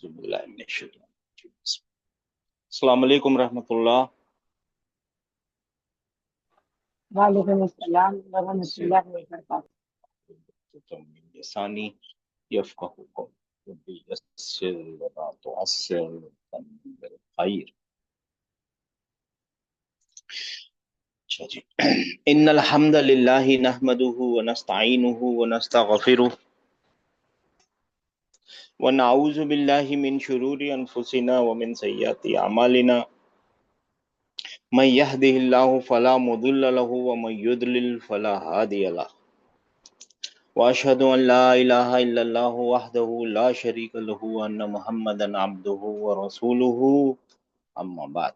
अस्सलाम वालेकुम रहमतुल्लाह। वालेकुम अस्सलाम वरहमतुल्लाहि वबरकातुहू। सानी यफ़क़हू क़ौली यस्सिर वला तुअस्सिर बिल खैर। अच्छा जी। इन्नल हम्दलिल्लाहि नहमदुहु व नस्तईनुहु व नस्तगफिरुह व नऊज़ु बिल्लाहि मिन शुरूरि अनफुसिना व मिन सय्यिआति अमालिना। मन यहदिहिल्लाहु फला मुदिल्ल लहु व मन युद्लिल फला हादिय लहु। व अशहदु अन ला इलाहा इल्लल्लाहु वहदहु ला शरीका लहु व अन्न मुहम्मदन अब्दुहु व रसूलुहु। अम्मा बाद।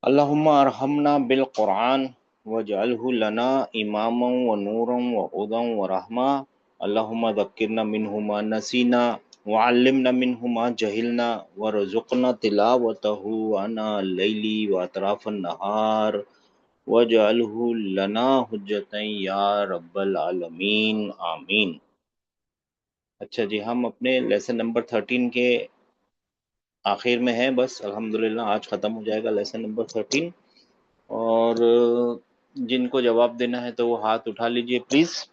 अल्लाहुम्मा अरहमना बिल कुरान वजअलहु लना इमामन व नूरन व हुदन व रहमा। अल्लाहुम्मा ज़क्किरना मिन्हु मा नसीना व अल्लिमना मिन्हु मा जहिलना वरज़ुक़ना तिलावतहु आना लैली व अतराफन नहार वजअलहु लना हुज्जतन या रब्बल आलमीन आमीन। अच्छा जी, हम अपने लेसन नंबर 13 के आखिर में है। बस अल्हम्दुलिल्लाह आज ख़त्म हो जाएगा लेसन नंबर 13। और जिनको जवाब देना है तो वो हाथ उठा लीजिए प्लीज।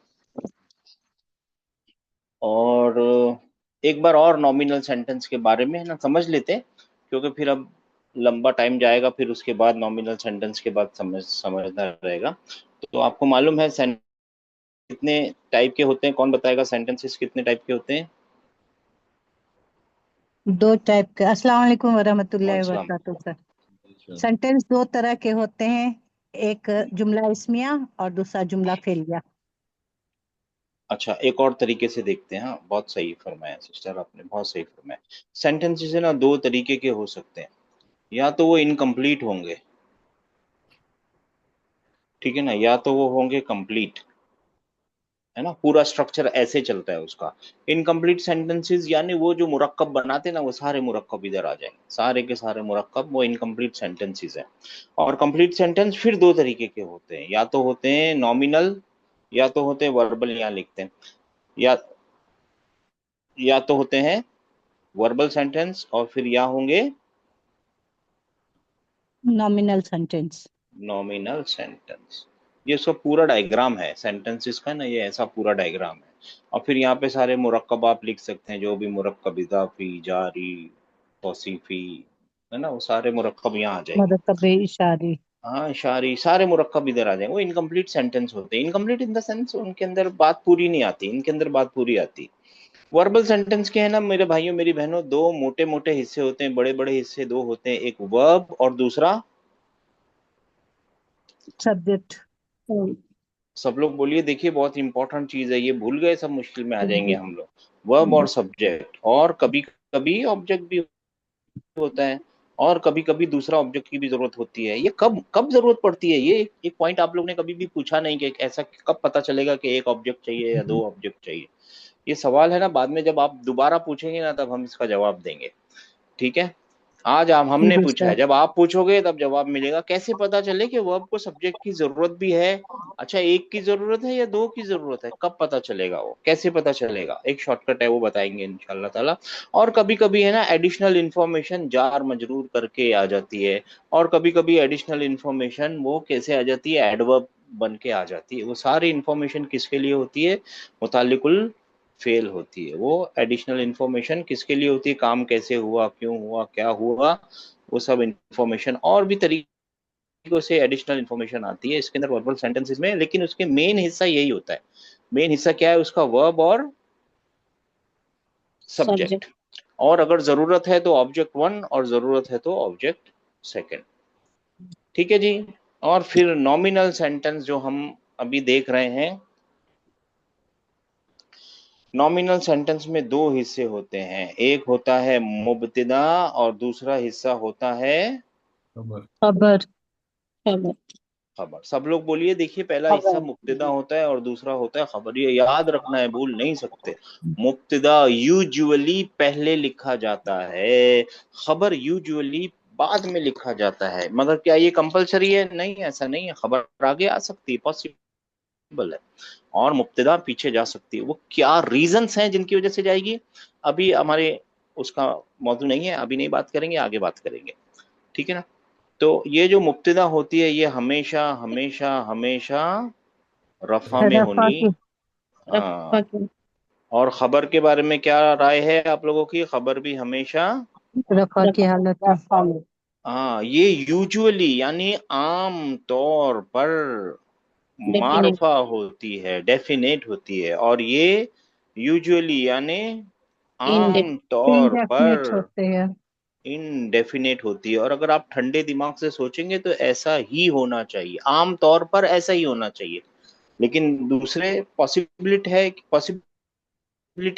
और एक बार और नॉमिनल सेंटेंस के बारे में है ना समझ लेते हैं, क्योंकि फिर अब लंबा टाइम जाएगा, फिर उसके बाद नॉमिनल सेंटेंस के बाद समझना रहेगा। तो आपको मालूम है सेंटेंस कितने टाइप के होते हैं? कौन बताएगा सेंटेंसेस कितने टाइप के होते हैं? 2 टाइप के। अस्सलाम वालेकुम वरहमतुल्लाहि वालेकुम वबरकातुहू सर। सलाम। सेंटेंस 2 तरह के होते हैं, एक जुमला इस्मिया और दूसरा जुमला फेलिया। अच्छा, एक और तरीके से देखते हैं। हाँ, बहुत सही फरमाया सिस्टर, आपने बहुत सही फरमाया। सेंटेंसेस है ना दो तरीके के हो सकते हैं, या तो वो इनकम्प्लीट होंगे, ठीक है ना, या तो वो होंगे कंप्लीट, है ना। पूरा स्ट्रक्चर ऐसे चलता है उसका। इनकम्प्लीट सेंटेंसेस यानी वो जो मुरक्कब बनाते हैं ना, वो सारे मुरक्कब इधर आ जाएंगे, सारे के सारे मुरक्कब वो इनकम्प्लीट सेंटेंसेस हैं। और कंप्लीट सेंटेंस फिर दो तरीके के होते हैं, या तो होते हैं नॉमिनल या तो होते हैं वर्बल, यहाँ लिखते हैं, या तो होते हैं वर्बल सेंटेंस और फिर या होंगे नॉमिनल सेंटेंस। Nominal sentence. ये उसका पूरा डायग्राम है सेंटेंसेस का ना, ये ऐसा पूरा डायग्राम है। और फिर यहाँ पे सारे मुरक्कब आप लिख सकते हैं, जो भी मुरक्कब इजाफी, जारी, तौसीफी, है ना, वो सारे मुरक्कब यहाँ आ जाएंगे। मुरक्कब इशारी। हाँ, इशारी, सारे मुरक्कब इधर आ जाएंगे। वो इनकम्प्लीट सेंटेंस होते हैं। इनकम्प्लीट इन द सेंस उनके अंदर बात पूरी नहीं आती, इनके अंदर बात पूरी आती। वर्बल सेंटेंस के है ना मेरे भाइयों मेरी बहनों, दो मोटे मोटे हिस्से होते हैं, बड़े बड़े हिस्से दो होते हैं, एक वर्ब और दूसरा सब्जेक्ट। सब लोग बोलिए, देखिए बहुत इंपॉर्टेंट चीज है ये, भूल गए सब मुश्किल में आ जाएंगे हम लोग। वर्ब और सब्जेक्ट, और कभी कभी ऑब्जेक्ट भी होता है, और कभी कभी दूसरा ऑब्जेक्ट की भी जरूरत होती है। ये कब कब जरूरत पड़ती है, ये एक पॉइंट आप लोग ने कभी भी पूछा नहीं कि ऐसा कब पता चलेगा कि एक ऑब्जेक्ट चाहिए या दो ऑब्जेक्ट चाहिए। ये सवाल है ना, बाद में जब आप दोबारा पूछेंगे ना तब हम इसका जवाब देंगे, ठीक है। आज आप हमने जी पूछा सर। है, जब आप पूछोगे तब जवाब मिलेगा। कैसे पता चले कि वर्ब को सब्जेक्ट की जरूरत भी है? अच्छा, एक की जरूरत है या दो की जरूरत है, कब पता चलेगा, वो कैसे पता चलेगा? एक शॉर्टकट है, वो बताएंगे इंशाल्लाह ताला। और कभी कभी है ना एडिशनल इंफॉर्मेशन जार मजरूर करके आ जाती है, और कभी कभी एडिशनल इंफॉर्मेशन वो कैसे आ जाती है, एडवर्ब बन के आ जाती है। वो सारी इंफॉर्मेशन किसके लिए होती है? मुतालिकुल फेल होती है। वो एडिशनल इंफॉर्मेशन किसके लिए होती है? काम कैसे हुआ, क्यों हुआ, क्या हुआ, वो सब इंफॉर्मेशन और भी तरीकों से एडिशनल इंफॉर्मेशन आती है इसके अंदर वर्बल सेंटेंसेस में। लेकिन उसके मेन हिस्सा यही होता है। मेन हिस्सा क्या है उसका? वर्ब और सब्जेक्ट। सब्जेक्ट। और अगर जरूरत है तो ऑब्जेक्ट वन, और जरूरत है तो ऑब्जेक्ट सेकंड, ठीक है जी। और फिर नॉमिनल सेंटेंस जो हम अभी देख रहे हैं, नॉमिनल सेंटेंस में दो हिस्से होते हैं, एक होता है मुब्तदा और दूसरा हिस्सा होता है खबर। खबर। खबर। सब लोग बोलिए, देखिए पहला हिस्सा खबर। मुब्तदा होता है और दूसरा होता है खबर। ये याद रखना है, भूल नहीं सकते। मुब्तदा यूजुअली पहले लिखा जाता है, खबर यूजुअली बाद में लिखा जाता है। मगर क्या ये कंपलसरी है? नहीं, ऐसा नहीं है। खबर आगे आ सकती है, पॉसिबल है, और मुब्तदा पीछे जा सकती है। वो क्या रीजंस हैं जिनकी वजह से जाएगी, अभी हमारे उसका मौजू नहीं है, अभी नहीं बात करेंगे, आगे बात करेंगे। ठीक है ना? तो ये जो मुब्तदा होती है ये हमेशा हमेशा हमेशा रफा में रफा होनी। की हाँ। और खबर के बारे में क्या राय है आप लोगों की? खबर भी हमेशा, रफा की हालत में। हाँ, ये यूजुअली यानी आम तौर पर मारफा होती है, डेफिनेट होती है। और ये यूजुअली यानी आम तौर इनडेफिनेट पर होते हैं। इनडेफिनेट होती है। और अगर आप ठंडे दिमाग से सोचेंगे तो ऐसा ही होना चाहिए, आम तौर पर ऐसा ही होना चाहिए। लेकिन दूसरे पॉसिबिलिटी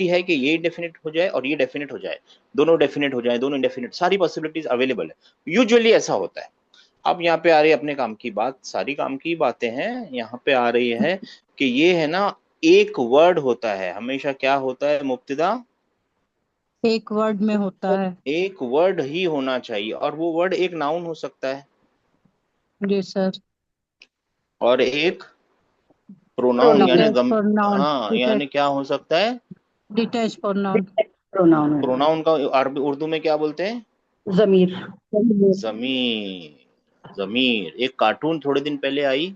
है कि ये डेफिनेट हो जाए और ये डेफिनेट हो जाए, दोनों डेफिनेट हो जाए, दोनों इंडेफिनेट, सारी पॉसिबिलिटीज अवेलेबल है। यूजुअली ऐसा होता है। अब यहाँ पे आ रही है अपने काम की बात, सारी काम की बातें हैं यहाँ पे आ रही है कि ये है ना, एक वर्ड होता है हमेशा। क्या होता है? मुब्तदा एक वर्ड में होता है। एक वर्ड ही होना चाहिए, और वो वर्ड एक नाउन हो सकता है जी सर। और एक प्रोनाउन यानी डिटैच प्रोनाउन। हाँ, यानी क्या हो सकता है? Detach pronoun. प्रोनाउन का अरबी उर्दू में क्या बोलते हैं? जमीर। जमीर। जमीर। एक कार्टून थोड़े दिन पहले आई,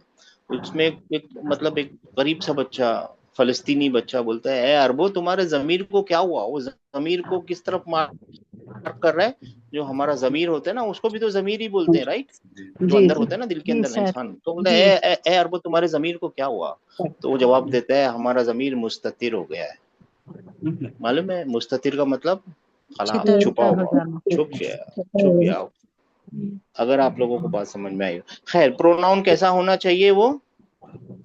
उसमें एक मतलब एक गरीब सा बच्चा, फलस्तीनी बच्चा बोलता है, ए अरबो तुम्हारे जमीर को क्या हुआ? वो जमीर को किस तरफ मार्क कर रहा है? जो हमारा जमीर होता है ना, उसको भी तो जमीर ही बोलते हैं, राइट? जो जी अंदर जी। होता है ना, दिल के जी अंदर सर। इंसान, तो बोलता है जी। ए अरबो तुम्हारे जमीर को क्या हुआ? तो वो जवाब देता है, हमारा जमीर मुस्ततिर हो गया है। मालूम है मुस्ततिर का मतलब? खला, छितर छुपा बितर हो हुआ, जाना। छुप गया, छुप गया। अगर आप लोगों को बात समझ में आई हो। खैर, प्रोनाउन कैसा होना चाहिए? वो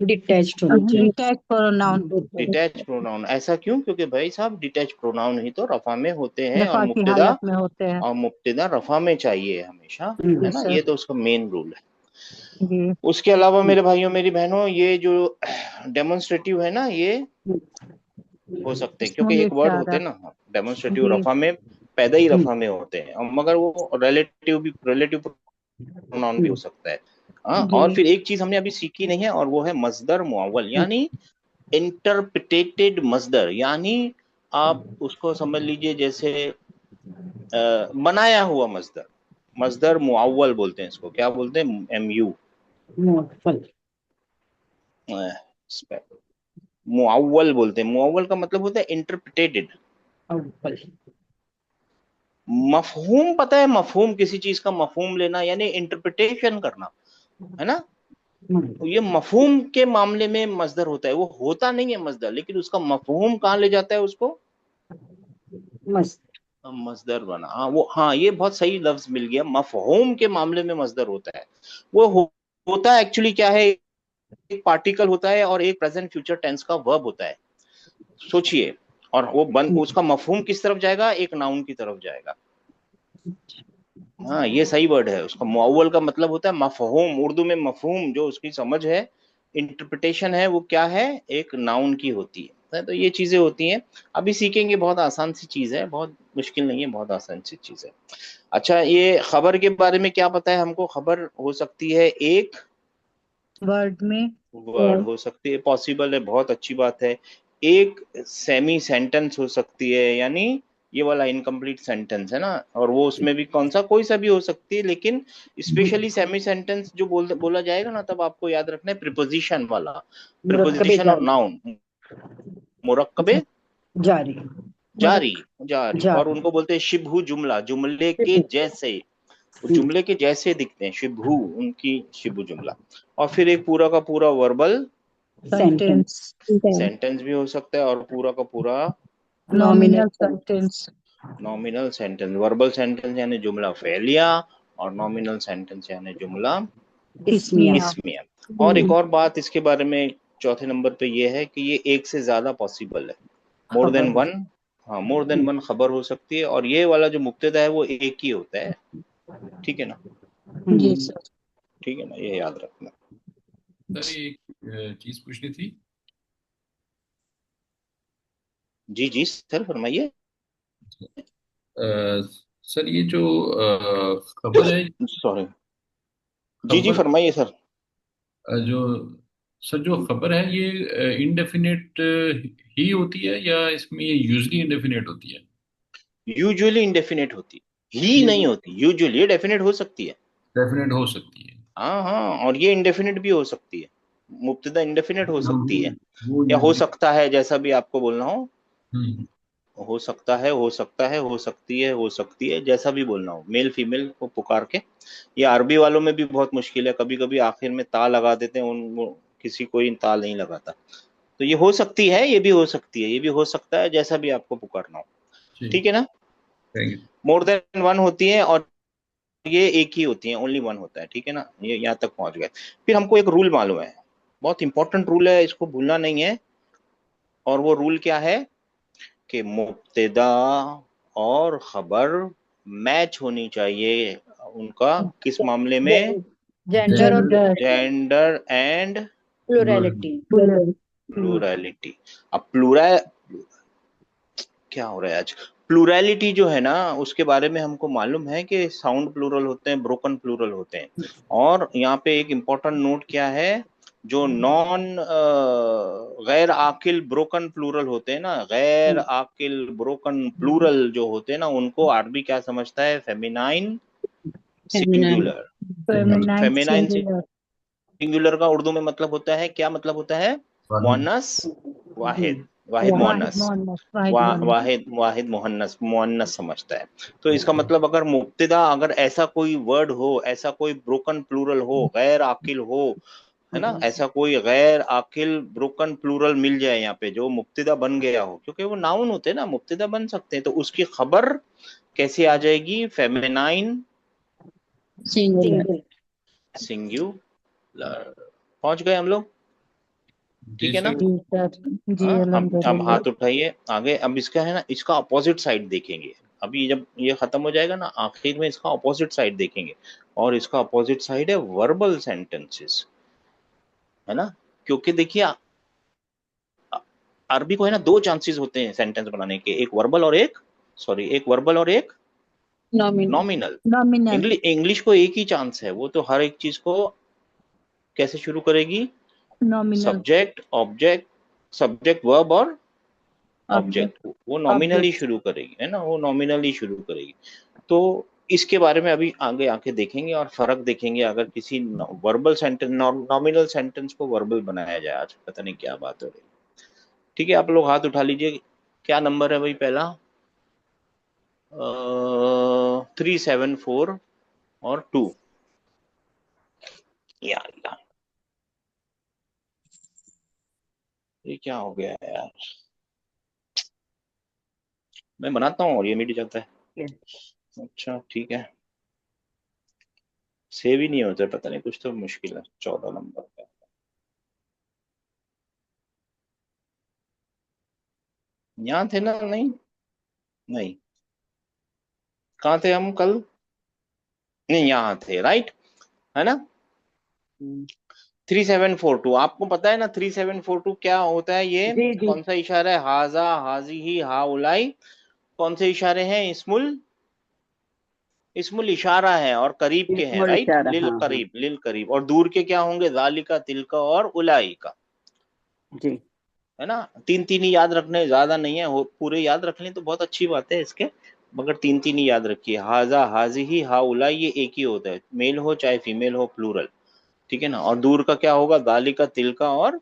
डिटैच्ड होना चाहिए। Detach pronoun. Detach pronoun. ऐसा क्यों? क्योंकि भाई साहब डिटैच प्रोनाउन ही तो रफा में होते हैं, रफा की हालत में होते हैं। और मुब्तदा रफा में चाहिए हमेशा, जी है ना? सर। ये तो उसका मेन रूल है। जी। उसके अलावा मेरे भाइयों मेरी बहनों, ये जो डेमोन्स्ट्रेटिव है ना, ये हो सकते हैं, क्योंकि स्मूल एक वर्ड होते इशारा। हैं ना डेमोन्स्ट्रेटिव, जी। रफा में, पैदा ही रफा में होते हैं, मगर वो रिलेटिव प्रोनाउन भी हो सकता है। हाँ, जी। और फिर एक चीज हमने अभी सीखी नहीं है, और वो है मस्दर मुअव्वल, यानी इंटरप्रिटेटेड मस्दर। यानी आप उसको समझ लीजिए जैसे बनाया हुआ मस्दर। मस्दर मुअव्वल बोलते हैं इसको। क्या बोलते हैं? MU, मुअव्वल। मुअव्वल बोलते हैं। मुअव्वल का मतलब होता है इंटरप्रिटेटेड। अव्वल। मफहूम पता है? मफहूम, किसी चीज का मफहूम लेना यानी इंटरप्रिटेशन करना, है ना? तो ये मफहूम के मामले में मस्दर होता है। वो होता नहीं है मस्दर, लेकिन उसका मफहूम कहाँ ले जाता है उसको? मस्त। मस्दर बना। हाँ, वो, हाँ, ये बहुत सही लफ्ज मिल गया। मफहूम के मामले में मस्दर होता है। वो होता है एक्चुअली क्या है? एक पार्टिकल होता है और एक प्रेजेंट फ्यूचर टेंस का वर्ब होता है। सोचिए। और वो उसका मफहूम किस तरफ जाएगा? एक नाउन की तरफ जाएगा। हाँ, ये सही वर्ड है। उसका मुअव्वल का मतलब होता है मफहूम। उर्दू में मफहूम जो उसकी समझ है, इंटरप्रिटेशन है, वो क्या है? एक नाउन की होती है। तो ये चीजें होती हैं, अभी सीखेंगे। बहुत आसान सी चीज है, बहुत मुश्किल नहीं है, बहुत आसान सी चीज है। अच्छा, ये खबर के बारे में क्या पता है हमको? खबर हो सकती है एक वर्ड में। वर्ड, हो सकती है, पॉसिबल है, बहुत अच्छी बात है। एक सेमी सेंटेंस हो सकती है, यानी ये वाला इनकम्प्लीट सेंटेंस है ना, और वो उसमें भी कौन सा, कोई सा भी हो सकती है, लेकिन स्पेशली सेमी सेंटेंस जो बोला जाएगा ना, तब आपको याद रखना है प्रिपोजिशन वाला। मुरक्कबे प्रिपोजिशन और जारी। नाउन, मुरक्कबे जारी। जारी, मुरक्कब जारी। और जारी। उनको बोलते हैं शिबहु जुमला, जुमले के जैसे, वो जुमले के जैसे दिखते हैं, शिबहु, उनकी शिबहु जुमला। और फिर एक पूरा का पूरा वर्बल सेंटेंस। सेंटेंस भी हो सकता है, और पूरा का पूरा nominal sentence. Nominal sentence. Verbal sentence यानी जुमला फेलिया, और नॉमिनल सेंटेंस यानी जुमला इसमिया। इसमिया। और एक और बात इसके बारे में, चौथे नंबर पे ये है कि ये एक से ज्यादा पॉसिबल है, मोर देन खबर। वन। हाँ, मोर देन वन खबर हो सकती है, और ये वाला जो मुब्तदा है वो एक ही होता है। ठीक है ना? जी सर। ठीक है ना? ये याद रखना। सर एक चीज पूछनी थी। जी जी सर, फरमाइए। सर ये जो खबर है, सॉरी। जी जी खबर फरमाइए सर। जो सर जो खबर है ये इंडेफिनेट ही होती है या इसमें ये यूजली इंडेफिनेट होती है? यूजुअली इंडेफिनेट होती है, ही ये नहीं होती। यूजुअली ये डेफिनेट हो सकती है। डेफिनेट हो सकती है। हाँ हाँ, और ये इंडेफिनिट भी हो सकती है। मुब्तदा इंडेफिनिट हो हम सकती है, वो या हो यूजली। सकता है, जैसा भी आपको बोलना हो। हम्म। हो सकता है, हो सकता है, हो सकती है, हो सकती है, जैसा भी बोलना हो, मेल फीमेल को पुकार के। ये अरबी वालों में भी बहुत मुश्किल है, कभी कभी आखिर में ता लगा देते हैं किसी कोई ता नहीं लगाता। तो ये हो सकती है, ये भी हो सकती है, ये भी हो सकता है, जैसा भी आपको पुकारना हो। जी। ठीक है ना। Thank you. More than one होती है, और ये एक ही होती है, ओनली वन होता है। ठीक है ना, ये यहाँ तक पहुंच गए। फिर हमको एक रूल मालूम है, बहुत इंपॉर्टेंट रूल है, इसको भूलना नहीं है। और वो रूल क्या है कि मुब्तदा और खबर मैच होनी चाहिए उनका, किस मामले में? जेंडर और जेंडर, जेंडर एंड प्लुरैलिटी। प्लूरैलिटी। अब प्लूरा क्या हो रहा है आज? प्लूरैलिटी जो है ना, उसके बारे में हमको मालूम है कि साउंड प्लूरल होते हैं, ब्रोकन प्लूरल होते हैं। और यहाँ पे एक इम्पोर्टेंट नोट क्या है, जो नॉन गैर आकिल ब्रोकन प्लूरल होते हैं ना, गैर आकिल ब्रोकन प्लूरल जो होते हैं ना, उनको अरबी क्या समझता है? Feminine feminine. Singular. Feminine feminine singular. Singular का उर्दू में मतलब होता है, क्या मतलब होता है? वाहिद। मुअन्नस वाहिद, वाहिद वाहिद मुअन्नस, मोहन्नस, वाहिद मोहन्नस। वाहिद वाहिद मुहन्नस, मुअन्नस समझता है। तो इसका मतलब अगर मुब्तदा, अगर ऐसा कोई वर्ड हो, ऐसा कोई ब्रोकन प्लूरल हो, गैर आकिल हो, है ना, ऐसा कोई गैर आकिल ब्रोकन प्लूरल मिल जाए यहाँ पे, जो मुब्तदा बन गया हो, क्योंकि वो नाउन होते हैं ना, मुब्तदा बन सकते हैं, तो उसकी खबर कैसे आ जाएगी? Feminine singular. सिंगुलर। पहुंच गए हम लोग? जी ठीक है ना। सर। जी सर, जी हाँ, अब अल्हम्दुलिल्लाह। हाथ उठाइए आगे। अब इसका है ना, इसका अपोजिट साइड देखेंगे। अभी जब ये खत्म हो जाएगा ना, आखिर में इसका अपोजिट साइड देखेंगे। और इसका अपोजिट साइड है वर्बल सेंटेंसेस, है ना। क्योंकि देखिए, अरबी को है ना, दो चांसेस होते हैं सेंटेंस बनाने के, एक वर्बल और एक, सॉरी, एक वर्बल और एक नॉमिनल। नॉमिनल। नॉमिनल। इंग्लिश को एक ही चांस है, वो तो हर एक चीज को कैसे शुरू करेगी? Nominal. Subject object, subject verb और ऑब्जेक्ट। ऑब्जेक्ट, वो नॉमिनली ऑब्जेक्ट। शुरू करेगी, है ना, वो नॉमिनली शुरू करेगी। तो इसके बारे में अभी आगे आके देखेंगे और फर्क देखेंगे। अगर किसी वर्बल सेंटेंस, नॉमिनल सेंटेंस को वर्बल बनाया जाए, आज पता नहीं क्या बात हो रही है। ठीक है, आप लोग हाथ उठा लीजिए। क्या नंबर है भाई पहला? 374 और 2। या अल्लाह, ये क्या हो गया है यार? मैं बनाता हूँ और ये मिट जाता है। अच्छा ठीक है, सेव ही नहीं होता, पता नहीं, कुछ तो मुश्किल है। 14 नंबर का यहाँ थे ना? नहीं, नहीं, कहाँ थे हम कल? नहीं, यहाँ थे, राइट, है ना। 3742, आपको पता है ना 3742 क्या होता है? ये जी जी। कौन सा इशारा है? हाजा, हाजी ही, हा उलाई। कौन से इशारे हैं? इस्मुल, इस्मुल इशारा है, और करीब के हैं, इस्मुल राइट, इशारा, लिल हाँ हाँ। करीब, लिल करीब। और दूर के क्या होंगे? जालिका, तिलका और उलाई का, जी। है ना। तीन तीन ही याद रखने, ज्यादा नहीं है, पूरे याद रख लें तो बहुत अच्छी बात है इसके, मगर तीन तीन ही याद रखिए। हाजा, हाजी ही, हा उलाई, ये एक ही होता है, मेल हो चाहे फीमेल हो, प्लूरल। ठीक है ना। और दूर का क्या होगा? दालिका, तिलका और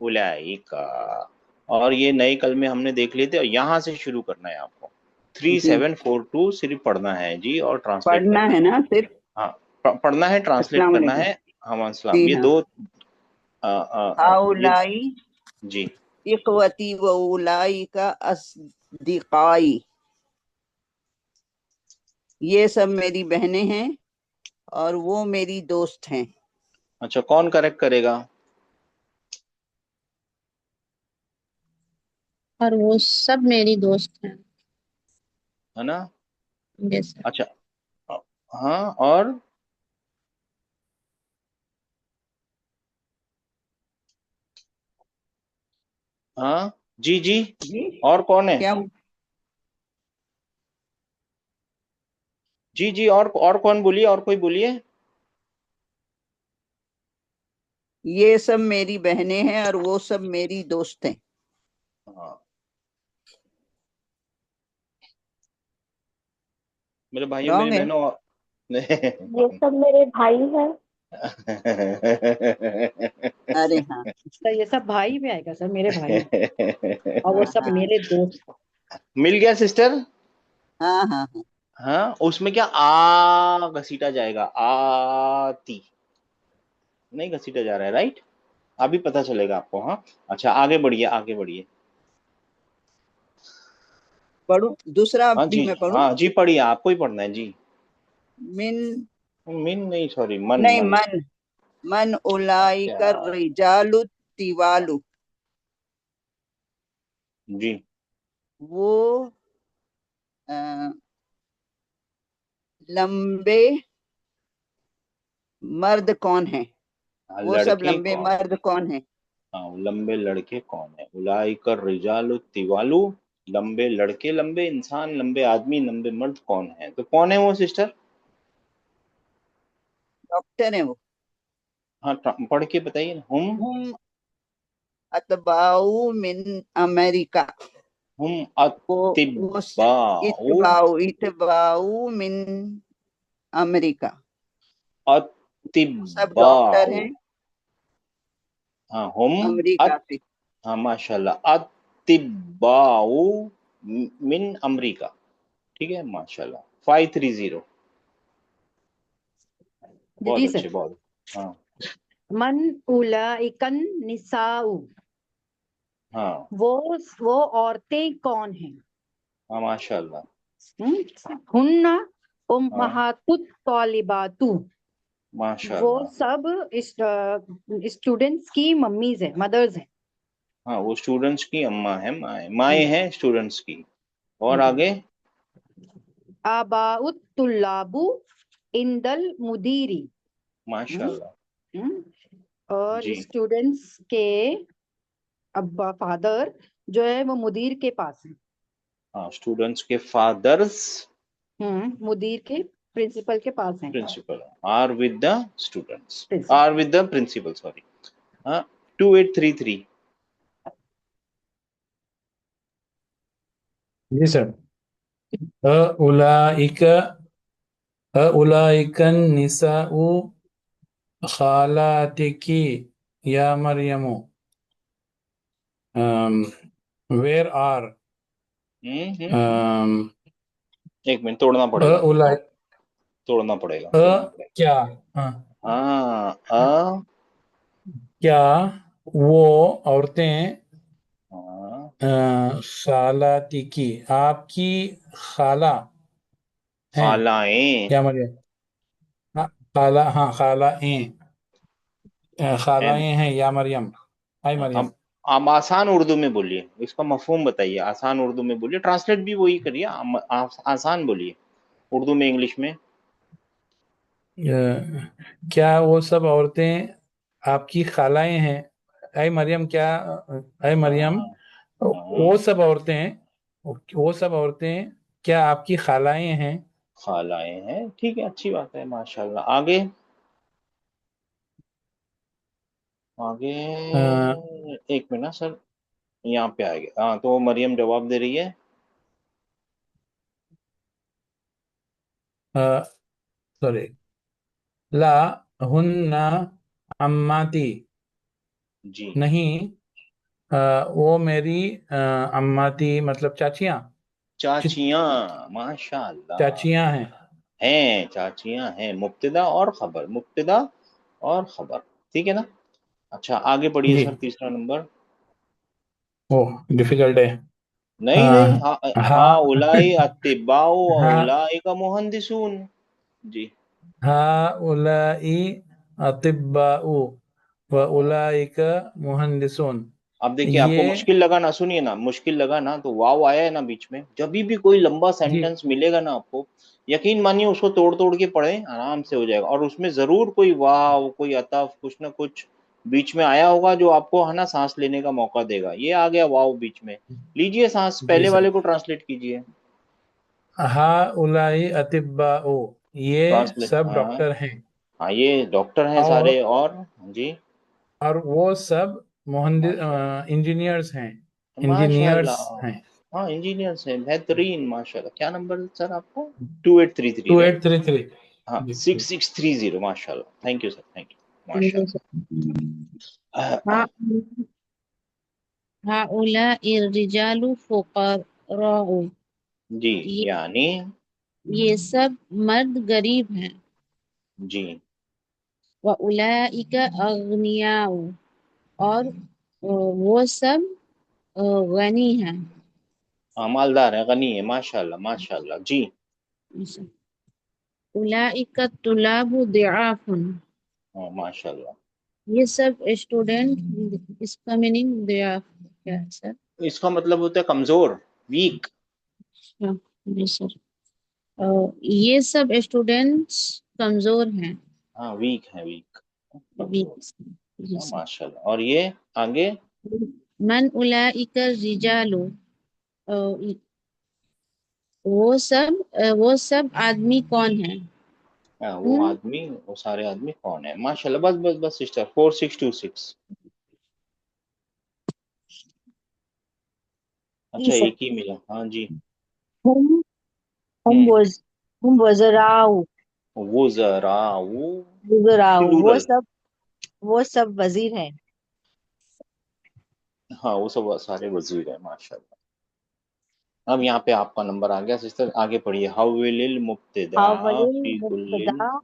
उलाई का। और ये नए कल में हमने देख लिए थे, और यहाँ से शुरू करना है आपको। जी। 3742 सिर्फ पढ़ना है जी, और ट्रांसलेट पढ़ना करना है है। ना सिर्फ? हाँ, पढ़ना है, ट्रांसलेट अस्सलाम करना वालेकुम। है। हम जी अस्सलाम, ये हाँ। दो ये हाउलाई जी। इखवती व उलाई का अस्दिकाई। ये सब मेरी बहनें हैं और वो मेरी दोस्त हैं। अच्छा, कौन करेक्ट करेगा? और वो सब मेरी दोस्त हैं। है ना। Yes sir. अच्छा, हाँ, और हाँ, जी जी, जी। और कौन है? क्या? जी जी, और कौन बोलिए, और कोई बोलिए। ये सब मेरी बहनें हैं और वो सब मेरी दोस्त हैं। हाँ, मेरे भाइयों मेरी रॉन्ग है। बहनों। ये सब मेरे भाई हैं। अरे हाँ। सर ये सब भाई में आएगा सर, मेरे भाई हैं और वो हाँ सब हाँ मेरे दोस्त। मिल गया सिस्टर। हाँ हाँ हाँ। हाँ, उसमें क्या आ घसीटा जाएगा, आती नहीं घसीटा जा रहा है, राइट। अभी पता चलेगा आपको। हाँ, अच्छा आगे बढ़िए, आगे बढ़िए। पढ़ू दूसरा हाँ भी जी, मैं पढ़ू। हाँ जी, पढ़िए, आपको ही पढ़ना है जी। मिन मिन नहीं, सॉरी, मन नहीं मन। मन। मन अच्छा उलाइकर रिजालु तिवालु। जी। वो अ, लंबे मर्द कौन है। हाँ, वो सब लड़के लंबे कौन। मर्द कौन है। हाँ, लंबे लड़के कौन है, उलाइकर रिजालु तिवालु। लंबे लड़के, लंबे इंसान, लंबे आदमी, लंबे मर्द कौन है, तो कौन है वो सिस्टर। डॉक्टर है वो। हाँ, पढ़ के बताइए ना। हम अतबाउ मिन अमेरिका। हम वो अतिबाउ। इतबाउ इतबाउ मिन अमेरिका। वो सब डॉक्टर अतिबाउ। हैं हाँ, हम अमेरिका से। हाँ, माशाल्लाह, अतिबाउ मिन अमरीका। ठीक है, माशाल्लाह, 530। बहुत जी अच्छे, सर। बहुत। हाँ मन उलाइकन निसाउ, हाँ वो औरतें कौन हैं। हाँ, माशाल्लाह। हुन्ना हाँ, उम्महातुत तौलिबातु, वो माशाल्लाह। सब स्टूडेंट्स की मम्मीज है, मदर्स हैं। हाँ, वो स्टूडेंट्स की अम्मा है, माए माए हैं स्टूडेंट्स की। और जी। आगे। आबाउत तुल्लाबु इंदल मुदीरी। हम्म, माशाल्लाह। हम्म, और जी। स्टूडेंट्स के अब्बा फादर जो है वो मुदीर के पास है। हाँ, स्टूडेंट्स के फादर्स मुदीर के प्रिंसिपल के पास है। Principal are with the students, principal. Are with the principal, sorry. हाँ, 2833। जी सर। अउलाइक अउलाइकन निसाउ खालातिकी या मरियमु। वेयर आर एक मिनट, तोड़ना पड़ेगा फिर अउलाई तो। तोड़ना पड़ेगा, अ तोड़ना पड़ेगा। क्या हाँ, हाँ, क्या वो औरतें हाँ, खालातिकी आपकी खाला हैं खालाएं या मरियम। हाँ, खाला हाँ खालाएं हैं। खालाएं हैं या मरियम। हाय हाँ, मरियम। अब आसान उर्दू में बोलिए, इसका मफहूम बताइए, आसान उर्दू में बोलिए, ट्रांसलेट भी वही करिए, आसान बोलिए, उर्दू में, इंग्लिश में। क्या वो सब औरतें आपकी खालाएं हैं। ऐ मरियम क्या ऐ मरियम हाँ हाँ, वो सब औरतें वो सब औरतें क्या आपकी खालाएं हैं। खालाएं हैं, ठीक है, अच्छी बात है, माशाल्लाह। आगे, आगे। अ, एक मिनट ना सर, यहाँ पे आएगा। हाँ, तो मरियम जवाब दे रही है। सॉरी ला हुन्ना अम्माती जी। नहीं वो मेरी अम्माती मतलब चाचियाँ चाचियाँ, माशाल्लाह। चाचियाँ हैं। हैं, चाचियाँ हैं, मुब्तदा और खबर, मुब्तदा और खबर। ठीक है ना। अच्छा, आगे बढ़िए जी सर, तीसरा नंबर। ओह डिफिकल्ट है। नहीं नहीं, हाँ हाँ। हाँ, हाँ उलाई अत्तिबाउ और हाँ उलाई का मुहंदिसून। जी। हाँ उलाई अतिब्बाउ व हाँ, उलाइक मुहंदिसून। अब देखिए, आपको ये मुश्किल लगा ना, सुनिए ना, मुश्किल लगा ना, तो वाव आया है ना बीच में, जब भी कोई लंबा जी सेंटेंस मिलेगा ना आपको, यकीन मानिए उसको तोड़ तोड़ के पढ़े, आराम से हो जाएगा, और उसमें जरूर कोई वाव, कोई अतफ, कुछ ना कुछ बीच में आया होगा जो आपको है ना सांस लेने का मौका देगा। ये आ गया वाव बीच में, लीजिए सांस, जी पहले सर। वाले को ट्रांसलेट कीजिए। हाउलाई अतिब्बाओ, ये ट्रांसलेट, सब हाँ डॉक्टर हैं। हाँ, ये डॉक्टर हैं और सारे, और जी वो सब माशाल्लाह, इंजीनियर्स हैं। इंजीनियर्स माशाल्लाह। हैं। हाँ इंजीनियर्स हैं, बेहतरीन माशाल्लाह। क्या नंबर है सर आपको? 2833, two right? Eight three three हाँ जी। 6630, माशाल्लाह। Thank you sir, thank you माशाल्लाह। हाउलाई रिजालु फुक़राउ, जी, ये यानी ये सब मर्द गरीब हैं। जी, व उलाइका अगनियाउ, और वो सब गनी हैं। हाँ, मालदार है, गनी है, माशाल्लाह माशाल्लाह जी। उलाइका तुलाबु दिआफुन, हाँ माशाल्लाह। ये सब स्टूडेंट, इसका मीनिंग दिआफ क्या है सर? इसका मतलब होता है कमजोर, वीक। हाँ, जी सर। ये सब स्टूडेंट्स कमजोर हैं। हाँ वीक है, वीक, कमजोर। वीक, जी हाँ सर। माशाल्लाह। और ये आगे, मन उलाइका रिजालु, वो सब आदमी कौन है? हाँ वो आदमी, वो सारे आदमी कौन है? माशाल्लाह। बस बस बस सिस्टर, 4626। अच्छा, जी सर। एक ही मिला, हाँ जी। हम हम हम्म, वज हम वज़राउ, वो जरा वो वज़राउ, प्लूरल। वो सब वजीर हैं। हाँ वो सब सारे वजीर है, माशाल्लाह। अब यहाँ पे आपका नंबर आ गया सिस्टर, आगे पढ़िए। हाउलिल मुब्तदा हावलिल फी कुल्लिल, मुब्तदा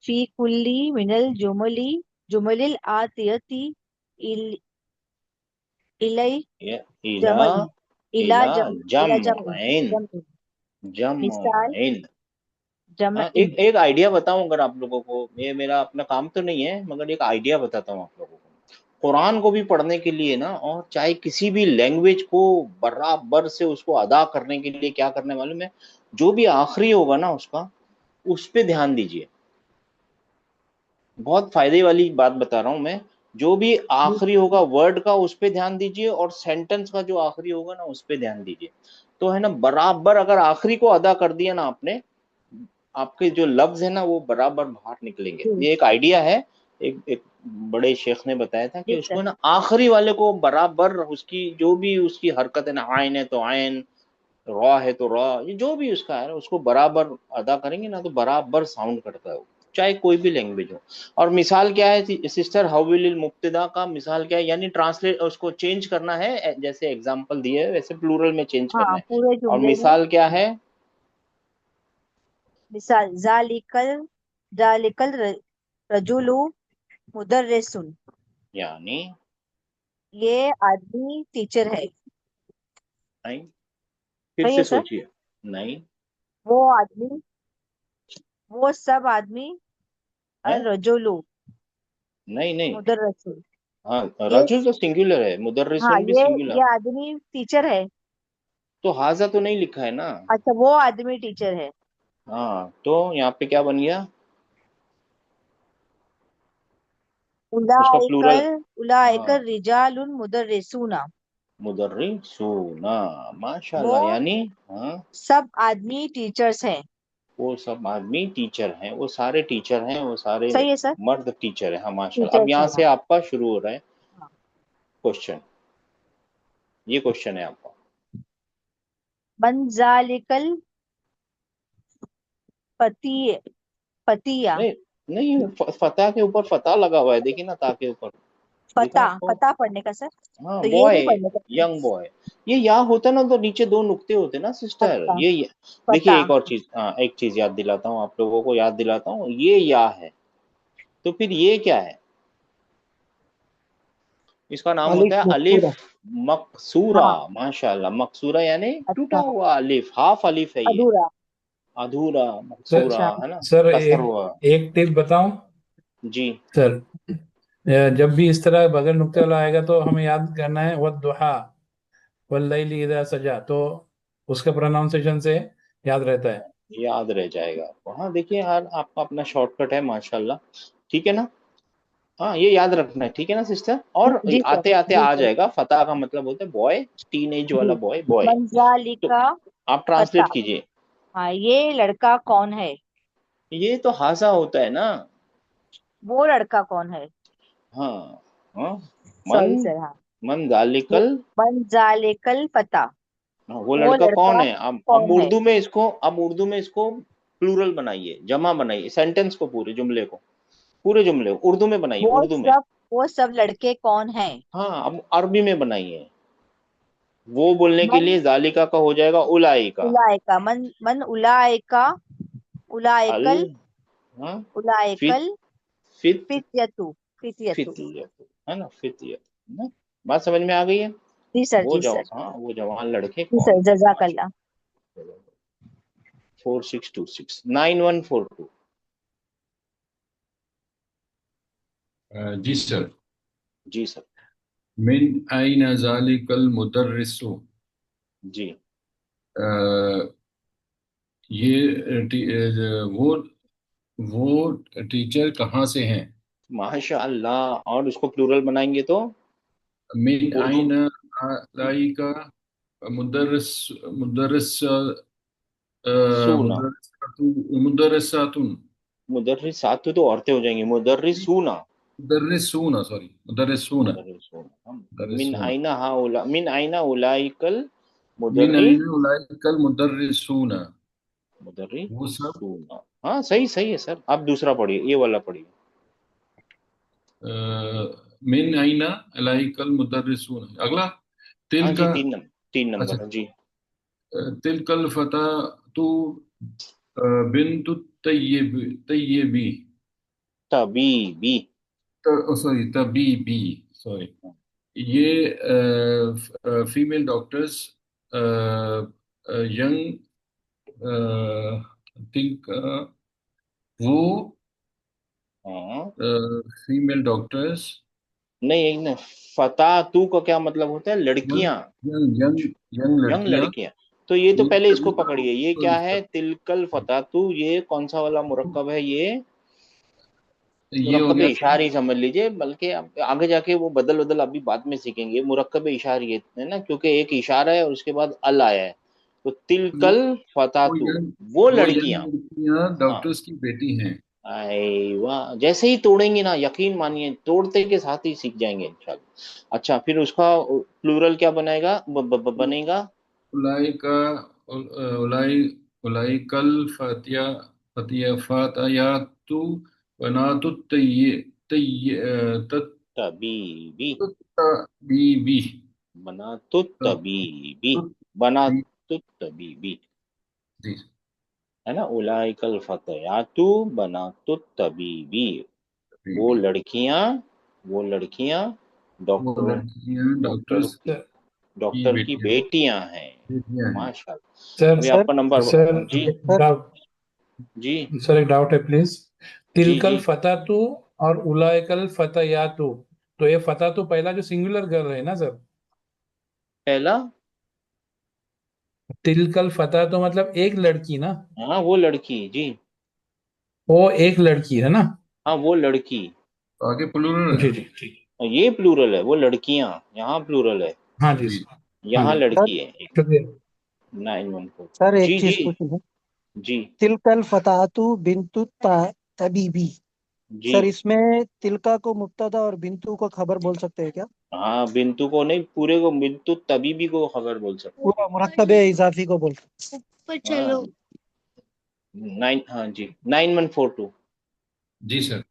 फी कुल्ली मिनल जुमलिल आतियती इल इलै इला जमई इला इला जम इला जमई जमइन, जमई। मिसाल जमइन। हाँ, जमई। एक एक आइडिया बताऊं अगर आप लोगों को, ये मेरा अपना काम तो नहीं है मगर एक आइडिया बताता हूँ आप लोगों को। कुरान को भी पढ़ने के लिए ना, और चाहे किसी भी लैंग्वेज को बराबर से उसको अदा करने के लिए क्या करने मालूम है? जो भी आखिरी होगा ना उसका, उस पे ध्यान दीजिए। बहुत फायदे वाली बात बता रहा हूं मैं। जो भी आखिरी होगा वर्ड का, उस पे ध्यान दीजिए, और सेंटेंस का जो आखिरी होगा ना, उस पे ध्यान दीजिए। तो है ना, बराबर अगर आखिरी को अदा कर दिया ना आपने, आपके जो लफ्ज है ना वो बराबर बाहर निकलेंगे। जी ये एक आइडिया है। एक बड़े शेख ने बताया था कि जी सर। उसको ना आखिरी वाले को बराबर, उसकी जो भी उसकी हरकत है ना, आयन है तो आयन, रॉ है तो रॉ, ये जो भी उसका है उसको बराबर अदा करेंगे ना, तो बराबर साउंड करता है वो, चाहे कोई भी लैंग्वेज हो। और मिसाल क्या है सिस्टर, हाउलिल मुब्तदा का मिसाल क्या है? यानी ट्रांसलेट, उसको चेंज करना है, जैसे एग्जांपल दिए है वैसे प्लूरल में चेंज करना हाँ, है। पूरे और जुमले में। मिसाल क्या है? मिसाल जालिकल रजुलु मुदर्रिसुन, यानी ये आदमी टीचर है। नहीं, फिर सही से है सर। सोचिए। नहीं वो आदमी, वो सब आदमी है, रजुलु नहीं नहीं। मुदर्रिसुन, हाँ, ये रजुल तो सिंगुलर है, हाँ, मुदर्रिसुन भी ये सिंगुलर। आदमी टीचर है। तो हाजा तो नहीं लिखा है ना। अच्छा, वो आदमी टीचर है। हाँ, तो यहाँ पे क्या बन गया? उसका प्लूरल। उलाइकल हाँ, उलाइकल रिजालुन मुदर्रिसूना, मुदर्रिसूना, वो माशाल्लाह। यानी हाँ, सब आदमी टीचर्स हैं। वो सब आदमी टीचर हैं, वो सारे टीचर हैं, वो सारे सही है सर। मर्द टीचर हैं। हाँ माशाल्लाह। अब टीचर्स यहाँ हैं, से हाँ। आपका शुरू हो रहा है हाँ। क्वेश्चन। ये क्वेश्चन है आपका। मन जालिकल पति पतिया, नहीं नहीं, फतह के ऊपर फतह लगा हुआ है, देखिए ना, ता के ऊपर दिखा फता आपको? फता पढ़ने का सर? हाँ, तो ये बॉय, नहीं पढ़ने का सर? Young boy. ये या होता ना तो नीचे दो नुक्ते होते ना सिस्टर, अच्छा, ये देखिए, फता। एक और चीज, हाँ एक चीज याद दिलाता हूँ आप लोगों को, याद दिलाता हूँ, ये या है तो फिर ये क्या है? इसका नाम अलिफ होता है अलिफ मकसूरा। मकसूरा। हाँ। माशाल्लाह, मकसूरा यानी टूटा अच्छा। हुआ अलिफ, हाफ अलिफ है ये, अधूरा। अधूरा सर मकसूरा, अच्छा। है ना, सर कसर एक हुआ। एक टिप बताऊं जी सर? जब भी इस तरह बगैर नुक्ते वाला आएगा तो हमें याद करना है वद्दुहा वल्लैलि इज़ा सजा, तो उसके प्रोनाउंसिएशन से याद रहता है। याद रह जाएगा आपको। हाँ देखिए यार, आपका अपना शॉर्टकट है माशाल्लाह। ठीक है ना? हाँ, ये याद रखना है, ठीक है ना सिस्टर? और जी सर। आते आते जी आ सर। जाएगा, फतह का मतलब होता है बॉय, टीन एज जी। वाला बॉय, बॉय। मन तो जालिका आप फता। ट्रांसलेट कीजिए। हाँ, ये लड़का कौन है? ये तो हाजा होता है ना। वो लड़का कौन है? हाँ हाँ। मन सॉरी सर, हाँ। मन वो जालिकल। मन जालेकल पता। हाँ, वो वो लड़का कौन लड़का है? अब कौन है? उर्दू में इसको प्लूरल बनाइए, जमा बनाइए, सेंटेंस को, पूरे जुमले को उर्दू में बनाइए, वो उर्दू में। सब वो सब लड़के कौन है? हाँ, अब अरबी में बनाइए। वो बोलने के मन लिए जालिका का हो जाएगा उलाई का। उलायका, मन मन उलायका, अल। उलायकल, हाँ। Fit उलायकल, fit फित्यतु, फित्यतु। फितियत, है ना, फितियत, है ना? बात समझ में आ गई है? जी सर, जी सर। वो जवान लड़के जी कौन सर, है? जजाकल्ला। 4626 9142। जी सर। जी सर। मिन आइना जालिकल मुदर्रिसु। जी। अ, वो टीचर कहाँ से हैं? माशा अल्लाह। और उसको प्लूरल बनाएंगे तो मिन उर्दू। आइना लाइका मुदर्रिस मुदर्रिस सूना। मुदर्रिसातुन। मुदर्रिसात तो औरतें हो जाएंगी, मुदर्रिसूना। मुदर्रिसूना, सॉरी, मुदर्रिसूना। मुदर्रिसूना। मुदर्रिसूना। मिन आइना उलाइकल मिन मुदर्रि आइना उलाइकल मुदर्रिसूना। वो सब मुदर्रिसूना। हाँ, सही सही है सर। आप दूसरा पढ़िए, ये वाला पढ़िए। मिन आइना इलाइकल मुदर्रिसूना। अगला हाँ तिल जी, का। तीन अच्छा। नंबर जी। तिलकल फता तू बिन्तु तय्यब तय्यबी। तबीबी। सॉरी, तबीबी। सॉरी। ये फीमेल डॉक्टर्स यंग थिंक वो हाँ। फीमेल डॉक्टर्स नहीं, एक ना, फता तू का क्या मतलब होता है? यंग लड़कियां। यंग यंग यंग यंग लड़कियां। लड़कियां। तो ये तो ये पहले इसको तभी पकड़िए, ये क्या है? तिलकल फतातू, ये कौन सा वाला मुरक्कब है? ये ये हो मुरक्कब गया। इशारी समझ लीजिए, बल्कि आगे जाके वो बदल बदल अभी बाद में सीखेंगे। मुरक्कब इशारी है ना, क्योंकि एक इशारा है और उसके बाद अल आया है। तो वो तिलकल वो फतातू, यंग वो वो यंग लड़कियां। लड़कियां हाँ। डॉक्टर्स की बेटी हैं। अरे वाह, जैसे ही तोड़ेंगे ना, यकीन मानिए तोड़ते के साथ ही सीख जाएंगे इंशाल्लाह। अच्छा, फिर उसका प्लूरल क्या बनाएगा? बनेगा। उलाई का उलाई उलाई कल फतिया फतिया फतयातु बनातु तയ്य तയ്य तबीबी। बीबी। बना तो तबीबी। बना तो तबीबी, जी। है ना? उलाइकल फतयातु बना तो तबीबी। वो बीबी। लड़कियां वो लड़कियां वो डॉक्टरों लड़कियां डॉक्टर डॉक्टर्स की सर की डॉक्टर की बेटियां बेटियां हैं। बेटियां हैं। माशाल्लाह। सर अभी सर आपका नंबर। सर जी। एक डाउट जी। सर एक डाउट है प्लीज। जी। तिलकल जी। फतातु और उलाइकल फतयातु, तो ये फतातु पहला जो सिंगुलर गर्ल है ना सर? पहला। तिलकल फतातु मतलब एक लड़की ना? हाँ, वो लड़की जी। वो एक लड़की है ना? हाँ, वो लड़की। तो आगे प्लूरल है। जी जी जी। ये प्लूरल है, वो लड़कियां। यहाँ प्लूरल है। हाँ जी जी। हाँ यहाँ जी। सर लड़की है एक। शुक्रिया। 914। सर एक जी चीज जी। पूछनी है। जी। तिलकल फतातु बिन्तु तबीबी। जी। सर इसमें तिलका को मुब्तदा और बिंतु को खबर बोल सकते हैं क्या? हाँ, बिंतु को नहीं, पूरे को बिंतु तबीबी को खबर बोल सकते पूरा मुरक्कब इजाफी को बोल सकते ऊपर हैं। हाँ। चलो। हाँ जी, 9142। जी सर।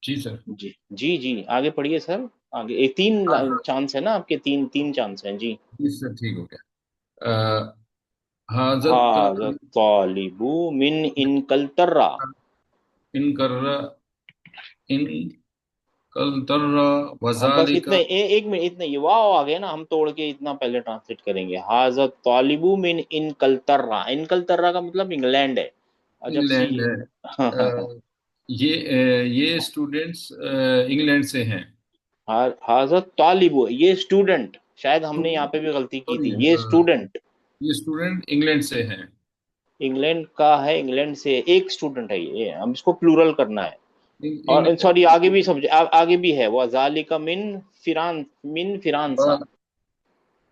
जी सर। जी जी जी, आगे पढ़िए सर। आगे एक तीन हाँ चांस है ना आपके, तीन तीन चांस हैं जी। जी सर, ठीक हो गया। हाजत हाज़ा तालिबु मिन इनकलतर्रा। इन कर इन कल तर्रा अब बस इतने, वजालिका। एक मिनट, इतने ये वाव आ गए ना, हम तोड़ के इतना पहले ट्रांसलेट करेंगे। हाज़ा तालिबु मिन इनकलतर्रा। इनकलतर्रा का मतलब इंग्लैंड है। अजब सी इंग्लैंड है। है। अ, ये स्टूडेंट्स इंग्लैंड से हैं। हाजत तालिबु, ये स्टूडेंट, शायद हमने यहाँ पे भी गलती की सॉरी, थी। ये स्टूडेंट ये स्टूडेंट इंग्लैंड से हैं। इंग्लैंड का है, इंग्लैंड से एक स्टूडेंट है ये, हम इसको प्लूरल करना है। इन, और इन, सॉरी, आगे भी सब आगे भी है, वो जालिका मिन फिरांसा।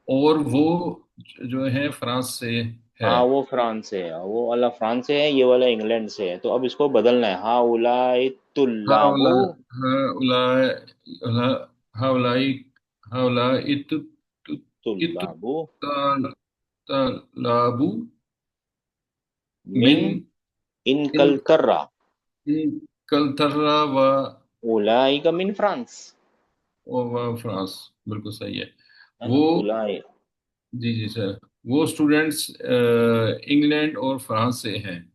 और वो जो है फ्रांस से है। हाँ वो फ्रांस से है, वो वाला फ्रांस से है, ये वाला इंग्लैंड से है, तो अब इसको बदलना है। हाँ उलाई तुल्लाबू हाउला हाउलाई हाउलाई हाउलाई तुल्लाबू इत्तलाबु मिन मिन इनकलतर्रा कलतर्रा व उलाई का मिन फ्रांस, फ्रांस। बिल्कुल सही है। है ना वो उलाई। जी जी सर, वो स्टूडेंट्स इंग्लैंड और फ्रांस से हैं।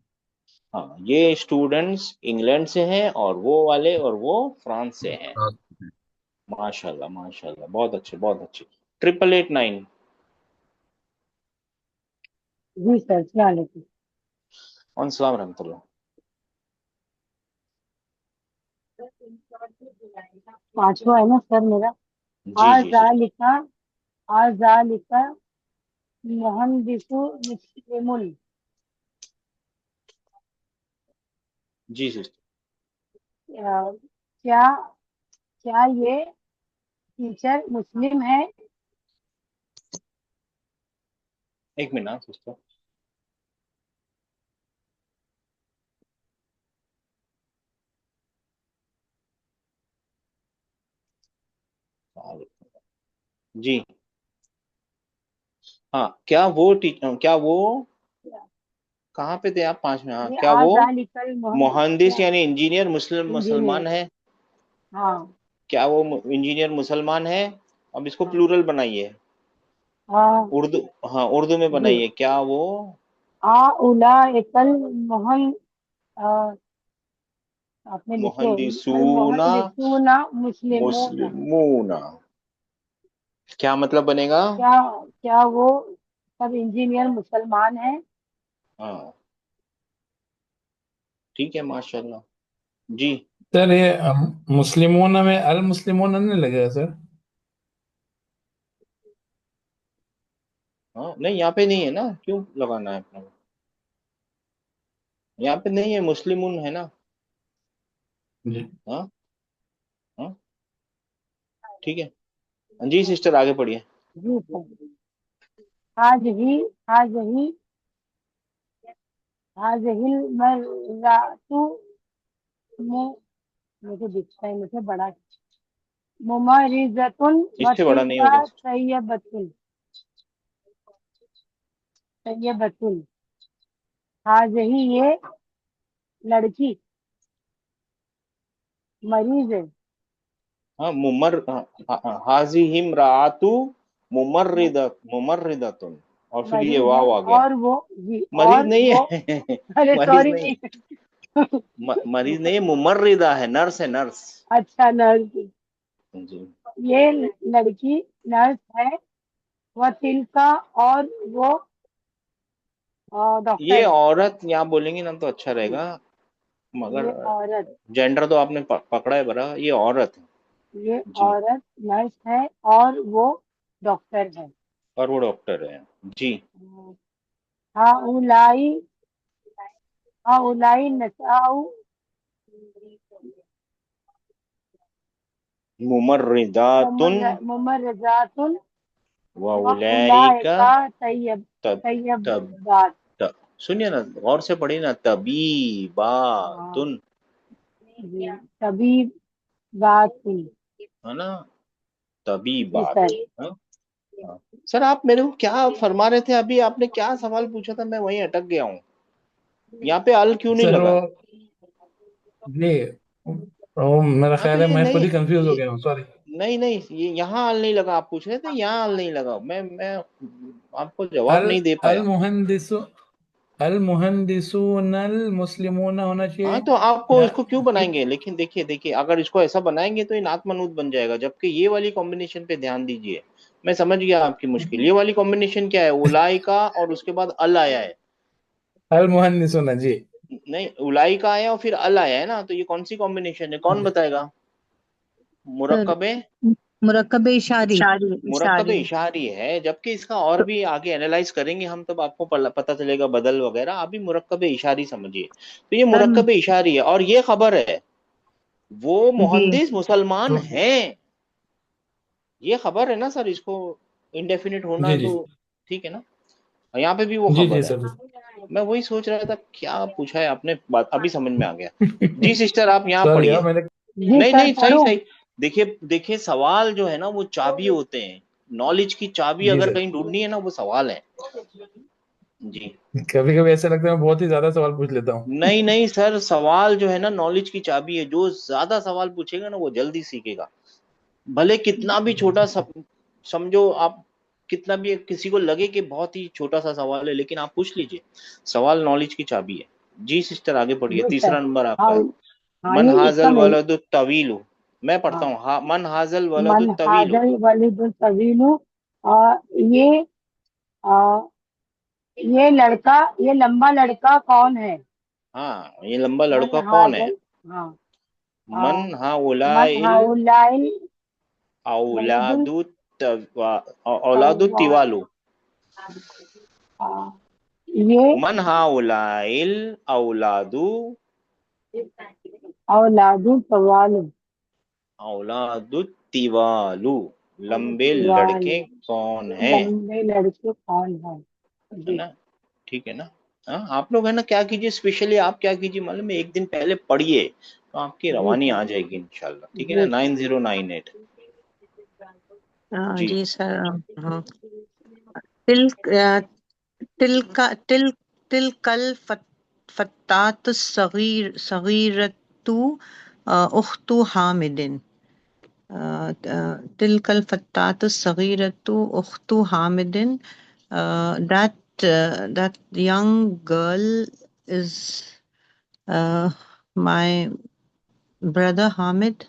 हाँ ये स्टूडेंट्स इंग्लैंड से हैं और वो वाले और वो फ्रांस से हैं। फ्रांस से हैं। माशाल्लाह माशाल्लाह, बहुत अच्छे बहुत अच्छे। 8889। जी सर, सलाम अलैकुम। अस्सलाम रहमतुल्लाह। पांचवा है ना सर मेरा। जी जी सिस्टर। आजालिका मुहंदिसु मुस्लिमुल। जी सिस्टर। क्या क्या ये टीचर मुस्लिम है? एक मिनट सिस्टर। जी हाँ, क्या वो कहाँ पे थे आप? 5 में। हाँ ये क्या वो आजालिकल मुहंदिस यानी इंजीनियर मुसलमान इंजीनियर। है? हाँ क्या वो इंजीनियर मुसलमान है? अब इसको हाँ प्लूरल बनाइए, हाँ उर्दू। हाँ उर्दू में जी। बनाइए, क्या वो आ उला एकल मोहन आपने लिखे अल मुहंदिसूना मोहंदिसूना मुस्लिमून। मुस्लिमूना, क्या मतलब बनेगा? क्या क्या वो सब इंजीनियर मुसलमान हैं? हाँ ठीक है माशाल्लाह। जी सर ये मुस्लिमों में अल मुस्लिमों नहीं लगेगा सर? हाँ नहीं, यहाँ पे नहीं है ना, क्यों लगाना है अपना? यहाँ पे नहीं है, मुस्लिमुन है ना। जी हाँ हाँ ठीक है। जी सिस्टर आगे पढ़िए। जी सर। आज ही आज ही आज हिल मर्रातु मु मुझे दिखता है, मुझे बड़ा मुमरिजतुन इससे बड़ा नहीं वतिलका होगा। तैयबतुन। आज ही ये लड़की मरीज है। हाँ हाजी हिम रातु मुमर्रिदतुन, और फिर ये मरीज है वाव आ गया। और वो जी मरीज और नहीं वो है अरे मरीज सॉरी नहीं, नहीं मरीज नहीं है, मुमर्रिदा है, नर्स है नर्स। अच्छा नर्स। जी ये लड़की नर्स है। वह तिलका और वो ये डॉक्टर है। औरत यहाँ बोलेंगे ना तो अच्छा जी। रहेगा, मगर ये औरत जेंडर तो आपने पकड़ा है बरा, ये औरत है। ये जी औरत नर्स है और वो डॉक्टर है। और वो डॉक्टर है। जी हाउलाई हाउलाई नसाउ मुमर्रिदातुन मुमर्रजातुन व व उलाइका उलाइका तैयब तब तब तैयबात। सुनिए ना, गौर से पढ़िए ना, हाँ तबीबातुन, जी। तभी बात हुई। है ना, जी तबीबात। सर। हाँ? हाँ। सर आप मेरे को क्या फरमा रहे थे अभी? आपने क्या सवाल पूछा था? मैं वहीं अटक गया हूँ। यहाँ पे अल क्यों नहीं सर वो लगा? जी वो मेरा हाँ तो ख्याल है ये मैं खुद नहीं, ही कंफ्यूज हो ये गया हूँ, सॉरी। नहीं नहीं, ये यहाँ अल नहीं लगा। आप पूछ रहे थे यहाँ अल नहीं लगा, मैं आपको जवाब अल नहीं दे अल पाया। मुहंदिसु अल मुहंदिसूनल मुस्लिमून होना चाहिए हाँ तो आपको या इसको क्यों कि बनाएंगे? लेकिन देखिए देखिए, अगर इसको ऐसा बनाएंगे तो ये नात मनूत बन जाएगा, जबकि ये वाली कॉम्बिनेशन पे ध्यान दीजिए। मैं समझ गया आपकी मुश्किल। ये वाली कॉम्बिनेशन क्या है? उलाई का और उसके बाद अल आया है। अल मुहंदिसून जी। नहीं, उलाई का आया और फिर अल आया है ना, तो ये कौन सी कॉम्बिनेशन है? कौन बताएगा? सर मुरक्कबे मुरक्कब इशारी। मुरक्कब इशारी है, जबकि इसका और तो भी आगे एनालाइज करेंगे हम, तब आपको पता चलेगा बदल वगैरह। अभी मुरक्कब इशारी समझिए। तो ये सर मुरक्कब इशारी है और ये खबर है, वो जी मुहंदिस मुसलमान तो हैं। ये खबर है ना सर, इसको इंडेफिनिट होना जी जी तो ठीक है ना। और यहाँ पे भी वो जी खबर जी है। सर। मैं वही सोच रहा था क्या पूछा है आपने, बात अभी समझ में आ गया। जी सिस्टर आप यहाँ सॉरी पढ़िए। यार मैंने जी नहीं सर नहीं, सही पढ़ूं? सही। देखिए देखिए, सवाल जो है ना वो चाबी होते हैं। नॉलेज की चाबी जी अगर सर, कहीं ढूंढनी है ना, वो सवाल है। जी। कभी कभी ऐसा लगता है मैं बहुत ही ज्यादा सवाल पूछ लेता हूँ। नहीं नहीं सर, सवाल जो है ना नॉलेज की चाबी है। जो ज्यादा सवाल पूछेगा ना वो जल्दी सीखेगा। भले कितना भी छोटा समझो आप, कितना भी किसी को लगे कि बहुत ही छोटा सा सवाल है, लेकिन आप पूछ लीजिए। सवाल नॉलेज की चाबी है। जी सिस्टर आगे पढ़िए, जी सर। तीसरा नंबर हाँ आपका है। हाँ, मन ये इसका हाजल मीन, वलदु तवीलु। मैं पढ़ता हाँ, हूँ, मन हाजल वलदु मन तवीलु। हाजल वलिद तवीलु। और आ, ये लड़का, ये लंबा लड़का कौन है? हाँ, ये लंबा मन लड़का कौन है? हाजल, हाँ, मन आ, मन हाउलाइल हाउलाइल वलिदुल औलादु औलादु तिवालु। आ, ये मन हाउलाइल औलादु औलादुल तवालु औलादु तिवालु। लंबे वाले, लड़के कौन है? लंबे लड़के कौन है? है जी। ना? ठीक है ना? हाँ, आप लोग है ना क्या कीजिए, स्पेशली आप क्या कीजिए मालूम है, एक दिन पहले पढ़िए तो आपकी जी रवानी सर। आ जाएगी इंशाल्लाह। ठीक है जी ना? 9098। जी। जी सर। हाँ। तिल तिलका तिल तिलकल फत्तात सगीरतु उख्तु Hamidin. तिलकल फत्तात सगीरतु उख्तु Hamidin. That young girl is my brother Hamid.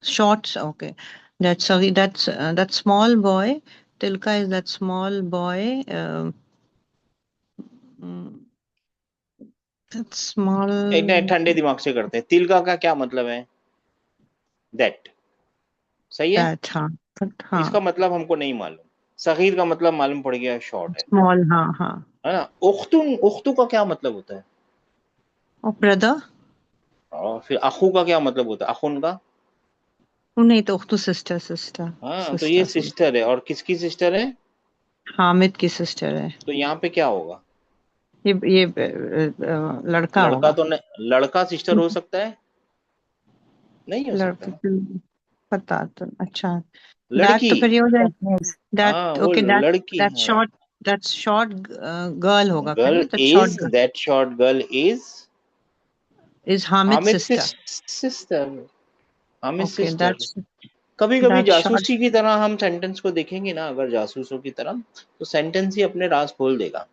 Short, okay. That's sorry. That's that small boy. Tilka is that small boy. Mm, that small. एक ठंडे दिमाग से करते हैं। तिल का क्या मतलब है? दैट। सही है। That हाँ इसका हाँ। मतलब हमको नहीं मालूम। सगीर का मतलब मालूम पड़ गया, शॉर्ट Small हाँ हाँ। है ना? उख्तुन, उख्तु का क्या मतलब होता है? और brother? और फिर अखू का क्या मतलब होता है? अखुन का? वो नहीं तो उख्तु sister sister हाँ, तो ये sister sister। सिस्टर है। और किसकी सिस्टर है? हामिद की sister है। तो यहाँ पे क्या होगा? ये लड़का लड़का होगा। तो नहीं, लड़का सिस्टर हो सकता है? नहीं हो सकता लड़की ना। पता तो अच्छा। दैट लड़की। तो फिर ये हो जाए। हाँ, दैट वो ओके। दैट लड़की दैट है। शॉर्ट दैट शॉर्ट गर्ल होगा फिर गर्ल ना। That short is, that short girl is is Hamid Hamid sister. Sister. Hamid okay sister. That's कभी कभी दैट शॉर्ट। जासूसी की तरह हम सेंटेंस को देखेंगे ना, अगर जासूसों की तरह, तो सेंटेंस ही अपने राज खोल देगा।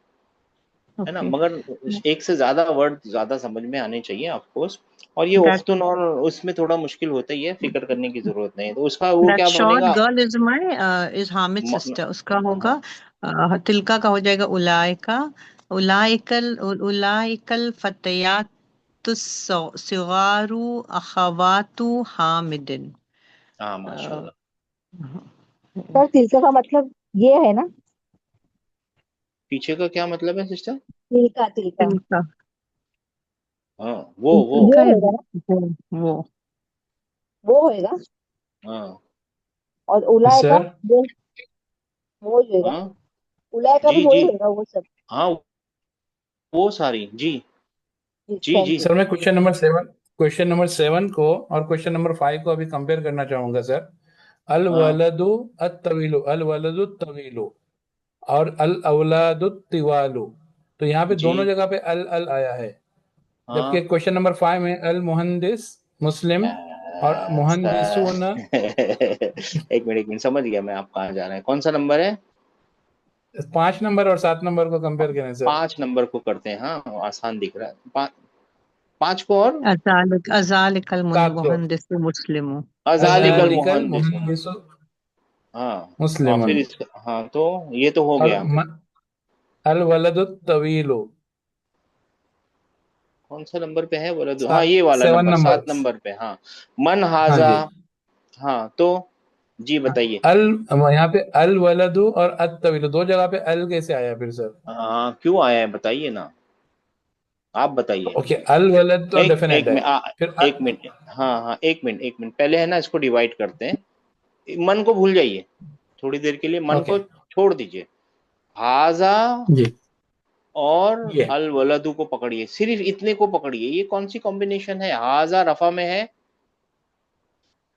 है ना? ओके मगर एक से ज्यादा वर्ड ज्यादा समझ में आने चाहिए ऑफ कोर्स। और ये दैट उख्तुन और उसमें थोड़ा मुश्किल होता ही है, फिक्र करने की जरूरत नहीं है। तो उसका वो दैट क्या शॉर्ट बनेगा? Girl is my is Hamid sister. उसका होगा तिलका का हो जाएगा उलाइका। उलाइकल फतयात सिगारु अखवातु हामिदिन। हाँ, माशाल्लाह। सर तिलका का मतलब ये है ना? पीछे का क्या मतलब है सिस्टर? तिलका, तिलका तिलका हाँ, वो। तिलका वो होगा ना? वो वो होएगा। हाँ और उलाय का सर। वो होएगा। हाँ। उलाय का भी जी वही जी। होएगा वो सब। हाँ, वो सारी। जी जी जी थैंक जी। यू। सर मैं क्वेश्चन नंबर 7 को और क्वेश्चन नंबर 5 को अभी कंपेयर करना चाहूंगा सर। अल हाँ वलदु अल वलदु तवीलु और अल औलादु तिवालु। तो यहाँ पे जी। दोनों जगह पे अल अल आया है। जबकि हाँ क्वेश्चन नंबर 5 में अल मुहंदिस मुस्लिम और मुहंदिसुन। एक मिनट समझ गया मैं आप कहाँ जा रहे हैं। कौन सा नंबर है? 5 नंबर और 7 नंबर को कंपेयर करें सर। 5 नंबर को करते हैं। हाँ, आसान दिख रहा है। 5 को और अजालिकल 7 को मुहंदिस मुस्लिम। अजालिकल अजालिकल मुहंदिस। मुहंदिसु हाँ। और मुस्लिम फिर इसका, हाँ तो ये तो हो और गया। अल वलदु तवीलु कौन सा नंबर पे है बोला तो? हाँ, ये वाला 7 नंबर, नंबर। 7 नंबर पे। हाँ। मन हाँ हाजा। जी। हाँ तो जी बताइए। अल यहाँ पे अल वलदु और अत तवीलु दो जगह पे अल कैसे आया फिर सर? हाँ, क्यों आया है बताइए ना, आप बताइए। ओके अल वलद तो एक डेफिनेट एक है। मिनट फिर एक मिनट। हाँ हाँ, एक मिनट पहले है ना, इसको डिवाइड करते हैं। मन को भूल जाइए थोड़ी देर के लिए। मन ओके को छोड़ दीजिए, हाजा जी और ये अल वलदू को पकड़िए, सिर्फ इतने को पकड़िए। ये कौन सी कॉम्बिनेशन है? हाजा रफा में है।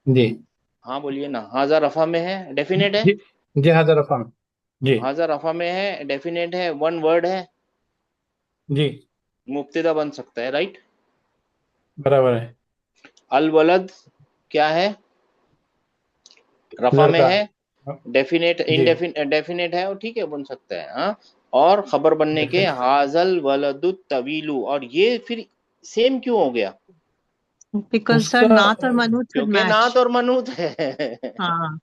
जी हाँ बोलिए ना, हाजा रफा में है, डेफिनेट है। जी जी हाजिर अफाम जी हाजा रफा में है, डेफिनेट है, वन वर्ड है, जी मुब्तदा बन सकता है, राइट। बराबर है। अल वलद क्या है? रफा में लड़का है, डेफिनेट जी डेफिनेट है, और ठीक है, बन सकता है। हाँ, और खबर बनने के डेफिनेट हाजल वलदु तवीलू, और ये फिर सेम क्यों हो गया? Because sir, उसका Nath और Manut should क्योंकि नात match. और मनूत है। हाँ,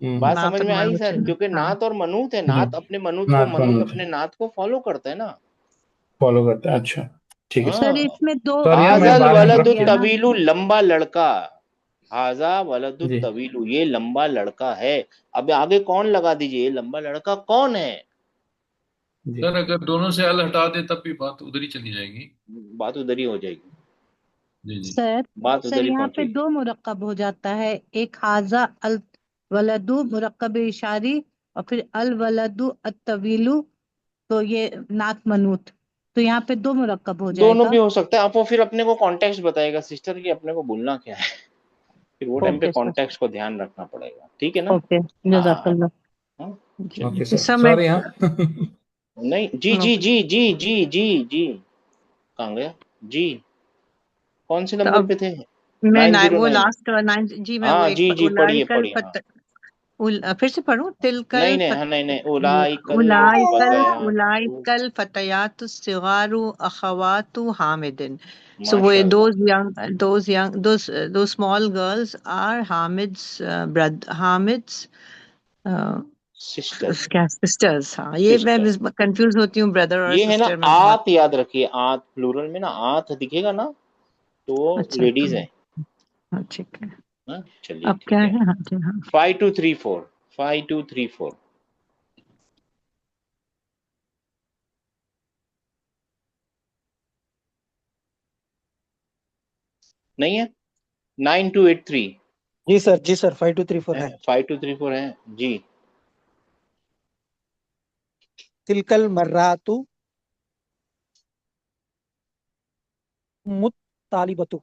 बात समझ Nath और में आई Manut सर? should. क्योंकि हाँ, नात और मनूत है, जी नात अपने मनूत को, नाथ मनूत मनूत अपने नात को फॉलो करता है ना। फॉलो करता है। अच्छा ठीक है सर हाँ, इसमें दो सर यार मैं हाजल बाद में लड़का वलदु इंटरप्ट दिया किया। ना. तवीलू, लंबा लड़का। हाजा वलदु जी तवीलू, ये लंबा लड़का है। अब आगे कौन लगा दीजिए, ये लंबा लड़का कौन है? जी सर अगर दोनों से अल हटा दे तब भी बात उधर ही चली जाएगी। बात उधर ही हो जाएगी, जी जी। सर बात सर उधर ही यहाँ पे पहुंचेगी। दो मुरक्कब हो जाता है, एक हाजा अल वलदू मुरक्कब इशारी, और फिर अल वलदू अतवीलू, तो ये नात मनूत, तो यहाँ पे दो मुरक्कब हो दोनों भी जाएगा. हो सकता है। आप वो फिर अपने को कॉन्टेक्स्ट बताएगा सिस्टर की, अपने को बोलना क्या है। फिर वो टाइम पे ओके सर. कॉन्टेक्स्ट को ध्यान रखना पड़ेगा, ठीक है ना। ओके, हाँ जज़ाकल्लाह. हाँ, जी, ओके चलिए। इस सर समय. सॉरी हाँ नहीं जी जी ओके, जी जी जी जी जी, कहाँ गया जी? कौन से तो नंबर अब पे थे? मैं वो 909। लास्ट 9, जी मैं वो हाँ एक जी जी, पढ़िए उलाइकल पढ़िए, हाँ। फिर से पढ़ूँ. तिलकल नहीं नहीं, फत हाँ नहीं नहीं, उलाइकल उलाइकल फतयातु, उलाइकल फतयातु सिगारु अखवातु हामिदिन. So माशाल्लाह। those small girls are Hamid's uh, sister, क्या sisters. हाँ, ये मैं सिस्टर, कंफ्यूज होती हूँ ब्रदर और ये है ना सिस्टर में बहुत. आत, याद रखिए, आत प्लूरल में ना आत दिखेगा ना, तो वो अच्छा, लेडीज है। हाँ ठीक है. हाँ चलिए, अब क्या ठीक है। है? हाँ जी, हाँ. 5234, 5234 नहीं है? 9283 जी सर 5234 है. 5234 है जी। तिलकल मर्रातु मुत्तालिबतु.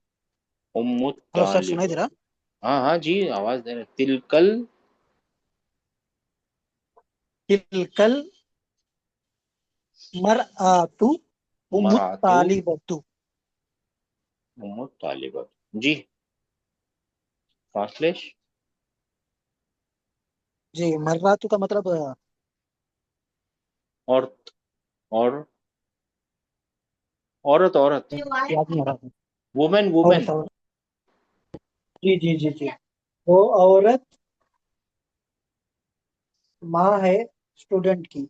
उम्मु हेलो सर, तालिब, सुनाई दे रहा? हाँ हाँ जी, आवाज दे रहे। तिलकल तिलकल मर्आतु मरातु मुत्तालिबतु. उम्मु तालिब जी। ट्रांसलेश, जी, मर्रातु का मतलब और और औरत, औरत, याद नहीं आ रहा. Women, women. औरत औरत. जी जी जी जी. वो औरत माँ है स्टूडेंट की.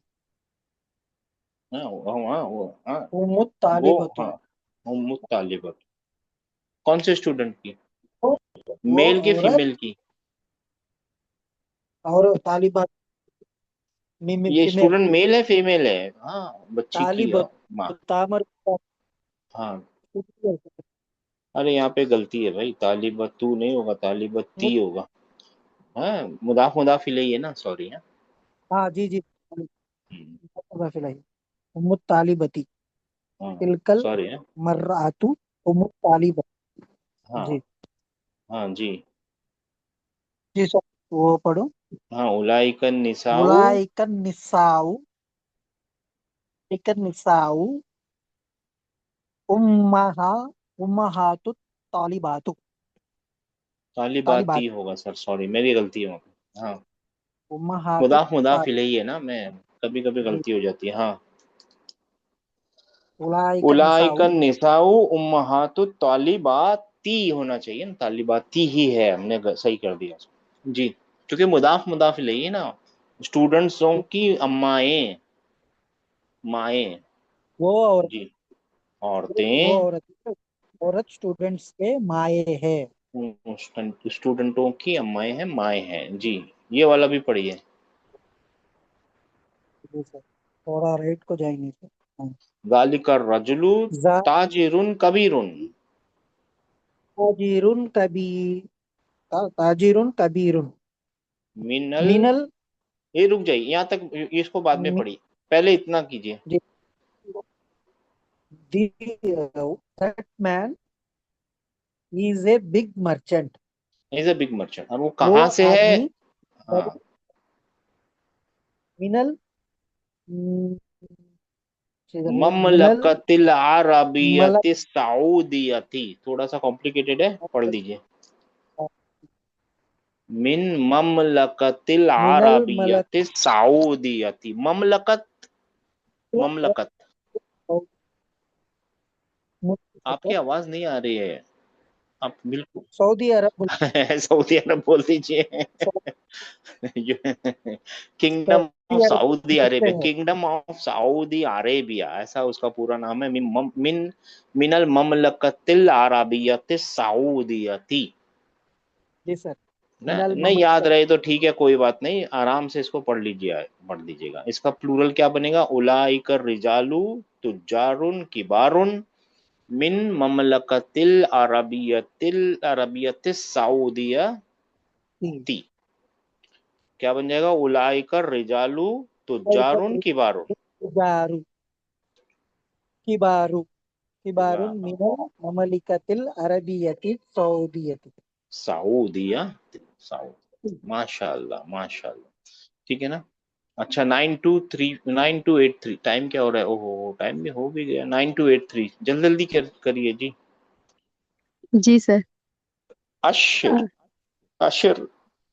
हाँ हाँ, वो वो मुत्तालिबतु. हाँ, उम्मु तालिब। कौन से स्टूडेंट की? वो वो मेल की, औरत, फीमेल की? और तालिबात ये फीमेल. स्टूडेंट मेल है, फीमेल है? हाँ, बच्ची की तालिबत माँ। तामर. हाँ, अरे यहाँ पे गलती है भाई, तालिबतू नहीं होगा, तालिबती होगा। हाँ, मुदाफ इलैही है ना, सॉरी। हाँ हाँ जी जी. हम्म, मुत्तालिबती. हाँ तिलकल सॉरी। हाँ मर्रातु मुत्तालिबत. हाँ जी हाँ जी। जी सर, वो पढ़ो. हाँ, उलाइकन निसाउ, उलाइकन निसाउ इकन निसाउ उम्महा उम्महातु तालिबातु. तालिबाती तालिबात. होगा सर, सॉरी, मेरी गलती है वहाँ पे। हाँ, उम्महातु मुदाफ इलैही है ना, मैं कभी कभी गलती हो जाती है। हाँ, उलाइकन निसाउ. उलाइकन निसाउ उम्महातु तालिबाती होना चाहिए ना, तालिबाती ही है, हमने सही कर दिया जी। क्योंकि मुदाफ इलैही है ना, स्टूडेंट्सों की अम्माएं, माएं वो औरत जी, वो औरतें, औरत औरत स्टूडेंट्स के माए है. स्टूडेंटों की अम्माएं हैं, माएं हैं जी। ये वाला भी पढ़िए। जी सर, थोड़ा रेट को जाएंगे सर. हाँ. ज़ालिका रजुलु जा ताजिरुन कबीरुन, ताजिरुन कबीर. ताजिरुन कबीरुन मिनल मिनल ये रुक जाइए, यहाँ तक इसको बाद में मी- पढ़िए, पहले इतना कीजिए। जी, that man is a big merchant. Is a big merchant, और वो वो कहाँ से है? आदमी हाँ, मिनल हम्म, मिनल ममलकतिल मल अरबियति सऊदियती, थोड़ा सा कॉम्प्लिकेटेड है, पढ़ लीजिए। मिन ममलकतिल मिनल मलक अरबियति सऊदियती, ममलकत, ममलकत। आपकी आवाज नहीं आ रही है, आप बिल्कुल सऊदी अरब सऊदी अरब बोल दीजिए। Kingdom of Saudi Arab Saudi बोलते अरेबिया, हैं। किंगडम ऑफ सऊदी अरेबिया, ऐसा उसका पूरा नाम है। मिनल ममलकतिल अरबियति सऊदियती। जी सर, मिनल नहीं याद ममलकत रहे तो ठीक है, कोई बात नहीं, आराम से इसको पढ़ लीजिएगा। इसका प्लूरल क्या बनेगा? उलाइका रिजालू तुजारुन किबारुन मिन ममलकतिल अरबियतिस सऊदियती। क्या बन जाएगा? उलाइका रिजालू तुजारुन किबारुन। किबारू किबारू किबारुन वाह, मिनल ममलिकतिल अरबियति सऊदियति। सऊदिया, सऊद, माशाल्लाह माशाल्लाह। ठीक है ना? अच्छा, 9283 टाइम क्या हो रहा है? ओहो, टाइम भी हो भी गया। 9283 जल्दी जल्दी करिए जी। जी सर। अशर, अशर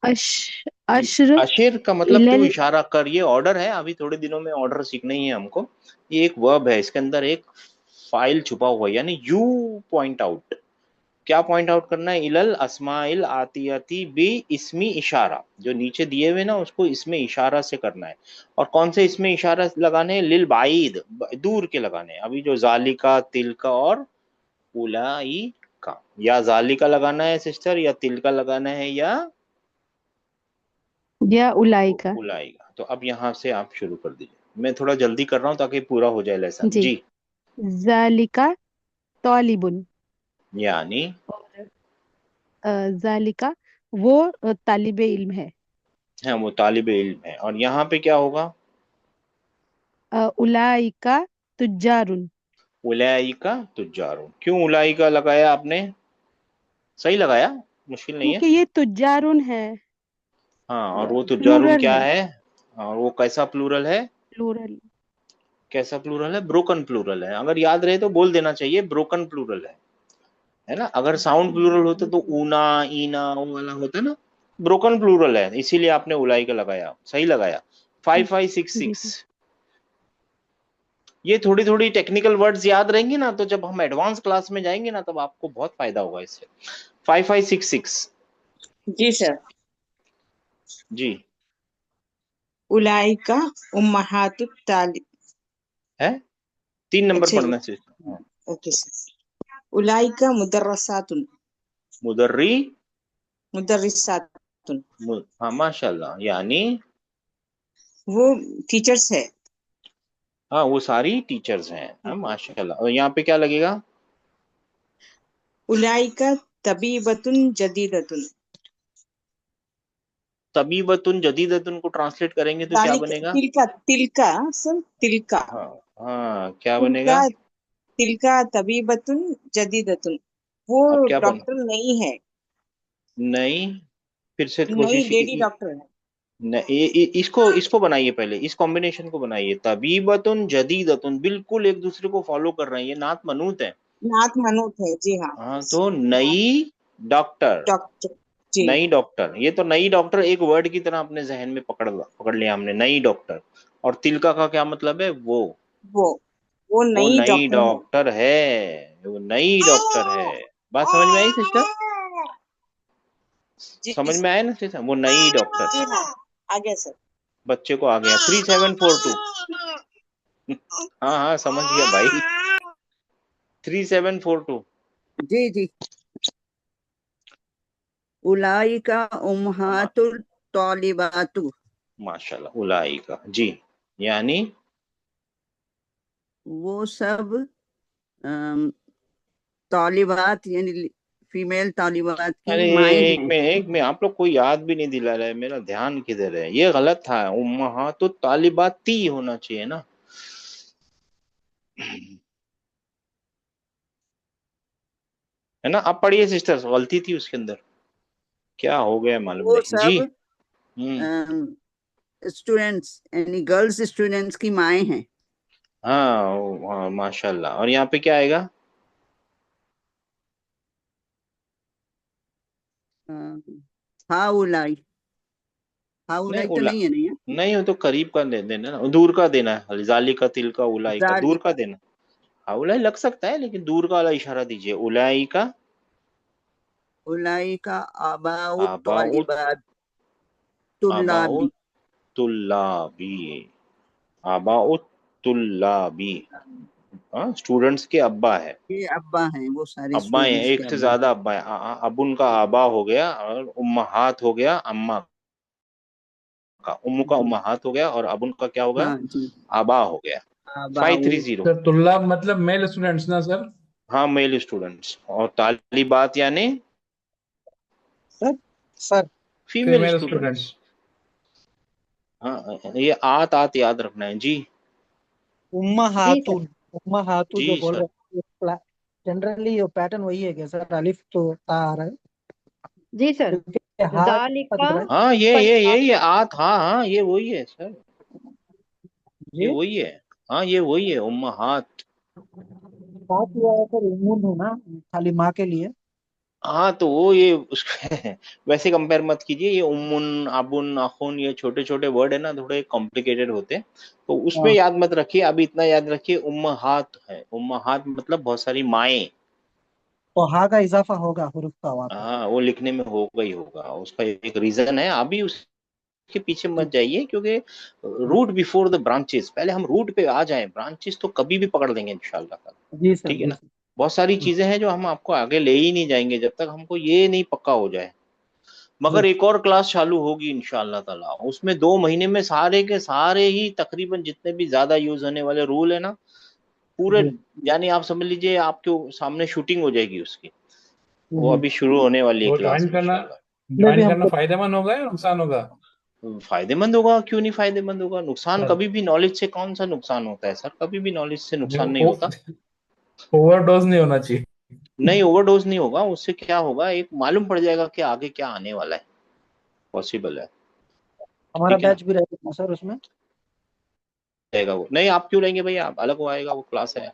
अश जी, अश्र अशर का मतलब तू इलल इशारा कर, ये ऑर्डर है। अभी थोड़े दिनों में ऑर्डर सीखना ही है हमको। ये एक वर्ब है, इसके अंदर एक फाइल छुपा हुआ है, यानी यू पॉइंट आउट। क्या पॉइंट आउट करना है? इलल अस्माइल आतियती बी इसमी इशारा, जो नीचे दिए हुए ना उसको इसमें इशारा से करना है। और कौन से इसमें इशारा लगाने हैं? लिल बाईद, दूर के लगाने हैं। अभी जो जालिका, तिलका और उलाई का, या जालिका लगाना है सिस्टर, या तिलका लगाना है, या उलाइका। उलाई का। तो अब यहाँ से आप शुरू कर दीजिए, मैं थोड़ा जल्दी कर रहा हूँ ताकि पूरा हो जाए लेसन जी। जी। जालिका तालिबुन, यानी और जालिका वो तालिबे इल्म है। है, वो तालिब इल्म है। और यहाँ पे क्या होगा? उलाइका तुजारुन। उलाई का तुजारुन। क्यों उलाई का लगाया आपने? सही लगाया, मुश्किल नहीं है। क्योंकि ये तुजारुन है, हाँ, और वो तुजारुन प्लूरल क्या है। है? और वो कैसा प्लूरल है? प्लूरल। कैसा प्लूरल है? ब्रोकन प्लूरल है। अगर याद रहे तो बोल देना चाहिए, ब्रोकन प्लूरल है ना? अगर साउंड प्लूरल होता तो ऊना, ईना, वो वाला होता ना। ब्रोकन प्लूरल है, इसीलिए आपने उलाई का लगाया, सही लगाया। 5566। जी। ये थोड़ी थोड़ी टेक्निकल वर्ड्स याद रहेंगे ना, तो जब हम एडवांस क्लास में जाएंगे ना, तब आपको बहुत फायदा होगा इससे। 5566 जी सर। जी उलाइका उम्महातुत तालिब। है। 3 नंबर अच्छा, पढ़ना चाहिए। Okay sir. उलाइका मुदर्रसातुन, मुदर्री, मुदर्रिसातुन, हाँ माशाल्लाह, यानी वो टीचर्स है। हाँ, वो सारी टीचर्स हैं। हाँ माशाल्लाह। और यहाँ पे क्या लगेगा? उलाइका तबीबतुन जदीदतुन। तबीबतुन जदीदतुन को ट्रांसलेट करेंगे तो क्या तालिका बनेगा? तिलका, तिलका सर, तिलका हाँ हाँ, क्या तिलका बनेगा? तिलका तबीबतुन जदीदतुन, वो अब क्या बन, डॉक्टर नहीं है, नहीं, फिर से नई कोशिश लेडी डॉक्टर है। इसको इसको बनाइए, पहले इस कॉम्बिनेशन को बनाइए। तबीबतुन जदीदतुन, बिल्कुल एक दूसरे को फॉलो कर रहे हैं, ये नात मनूत है। नात मनूत है, जी हाँ। हाँ, तो नई डॉक्टर, डॉक्टर, जी। नई डॉक्टर, ये तो नई डॉक्टर एक वर्ड की तरह अपने जहन में पकड़ लिया हमने, नई डॉक्टर। और तिलका का क्या मतलब है? वो वो वो नई नई डॉक्टर है। डॉक्टर है, वो नई डॉक्टर है। बात समझ में आई सिस्टर? जी समझ में सर, आया ना सिस्टर? वो नई डॉक्टर जी है। हाँ, आ गया सर। बच्चे को आ गया 3742। हाँ हाँ, समझ गया भाई। 3742। जी जी। उलाइका उम्महातुल तालिबातु, माशाल्लाह, उलाई का जी, यानी वो सब तालिबात यानी फीमेल तालिबात अरे की माएँ एक हैं। में एक में आप लोग कोई याद भी नहीं दिला रहे, मेरा ध्यान किधर है, ये गलत था, उम्महातु तालिबाती होना चाहिए ना। है ना, आप पढ़िए सिस्टर, गलती थी उसके अंदर, क्या हो गया मालूम वो नहीं जी। सब स्टूडेंट्स यानी गर्ल्स स्टूडेंट्स की माएँ हैं। हाँ हाँ माशाल्लाह। और यहाँ पे क्या आएगा? हाउलाई, नहीं हाउलाई तो उला, नहीं है, नहीं है। नहीं वो तो करीब का दे देना ना, दूर का देना है, जाली का तिल का उलाई का, दूर का जालिका, देना। हाँ उलाई लग सकता है, लेकिन दूर का वाला इशारा दीजिए, उलाई का। उलाई का आबाउ आबाउत, तालिबात तुल्लाबी। आबाउत तुल्लाबी, आबाउत तुल्लाबी। हाँ स्टूडेंट्स के अब्बा है, ये अब्बा हैं, वो सारे अब्बा है, स्टूडेंट्स के एक से अब्बा। ज्यादा अब्बा है। अबुन का आबा हो गया, और उम्महात हो गया, अम्मा का, उम्मू का उम्महात हो गया, और अबुन का क्या होगा? हाँ जी, आबा हो गया। आबाउ। 530। सर तुल्लाब मतलब मेल स्टूडेंट्स ना सर? हाँ मेल स्टूडेंट्स, और तालिबात यानी sir sir female female students. Students. हाँ ये आत आत याद रखना है जी। उम्मा जी सर। हातून, उम्मा हातू जी जो बोल सर। रहे हैं, जनरली ये पैटर्न वही है क्या सर? अलिफ तो ता आ रहा है जी सर। क्योंकि हाथ का जालिका दिख रहा है हाँ फल्लाह। ये आत, हाँ हाँ ये वही है सर, ये जी। वही है। हाँ ये वही है उम्महात। बात हुआ है सर, उम्मुन है ना, खाली माँ के लिए। हाँ तो वो ये उसका वैसे कंपेयर मत कीजिए, ये उम्मुन अबुन अखुन ये छोटे छोटे वर्ड है ना, थोड़े कॉम्प्लिकेटेड होते हैं, तो उसमें हाँ, याद मत रखिए, अभी इतना याद रखिए, उम्महात है, उम्महात मतलब बहुत सारी माएँ। तो हा का इजाफा होगा हुरूफ का वहाँ पे। हाँ वो लिखने में होगा ही होगा, उसका एक रीजन है, अभी उसके पीछे जी मत जाइए, क्योंकि रूट बिफोर द ब्रांचेस, पहले हम रूट पे आ जाएं, ब्रांचेस तो कभी भी पकड़ लेंगे इंशाल्लाह। जी सर, ठीक है जी ना, सर। बहुत सारी जी चीजें हैं जो हम आपको आगे ले ही नहीं जाएंगे जब तक हमको ये नहीं पक्का हो जाए। जी मगर एक और क्लास चालू होगी इंशाल्लाह ताला, उसमें 2 महीने में सारे के सारे ही तकरीबन जितने भी ज्यादा यूज होने वाले रूल है ना, पूरे, जी। यानी आप समझ लीजिए आपके सामने शूटिंग हो जाएगी उसकी, वो हम्म। अभी शुरू होने वाली है वो क्लास इंशाल्लाह। मैं भी ज्वाइन करना हमको फायदेमंद होगा या नुकसान होगा? फायदेमंद होगा, क्यों नहीं फायदेमंद होगा, नुकसान सर कभी भी, नॉलेज से कौन सा नुकसान होता है सर, कभी भी नॉलेज से नुकसान नहीं होता। ओवरडोज नहीं होना चाहिए। नहीं ओवरडोज नहीं होगा, उससे क्या होगा, एक मालूम पड़ जाएगा कि आगे क्या आने वाला है, पॉसिबल है। हमारा ठीक है ना, बैच भी रहेगा सर उसमें। रहेगा वो, नहीं आप क्यों लेंगे भाई, आप अलग वो आएगा, वो क्लास है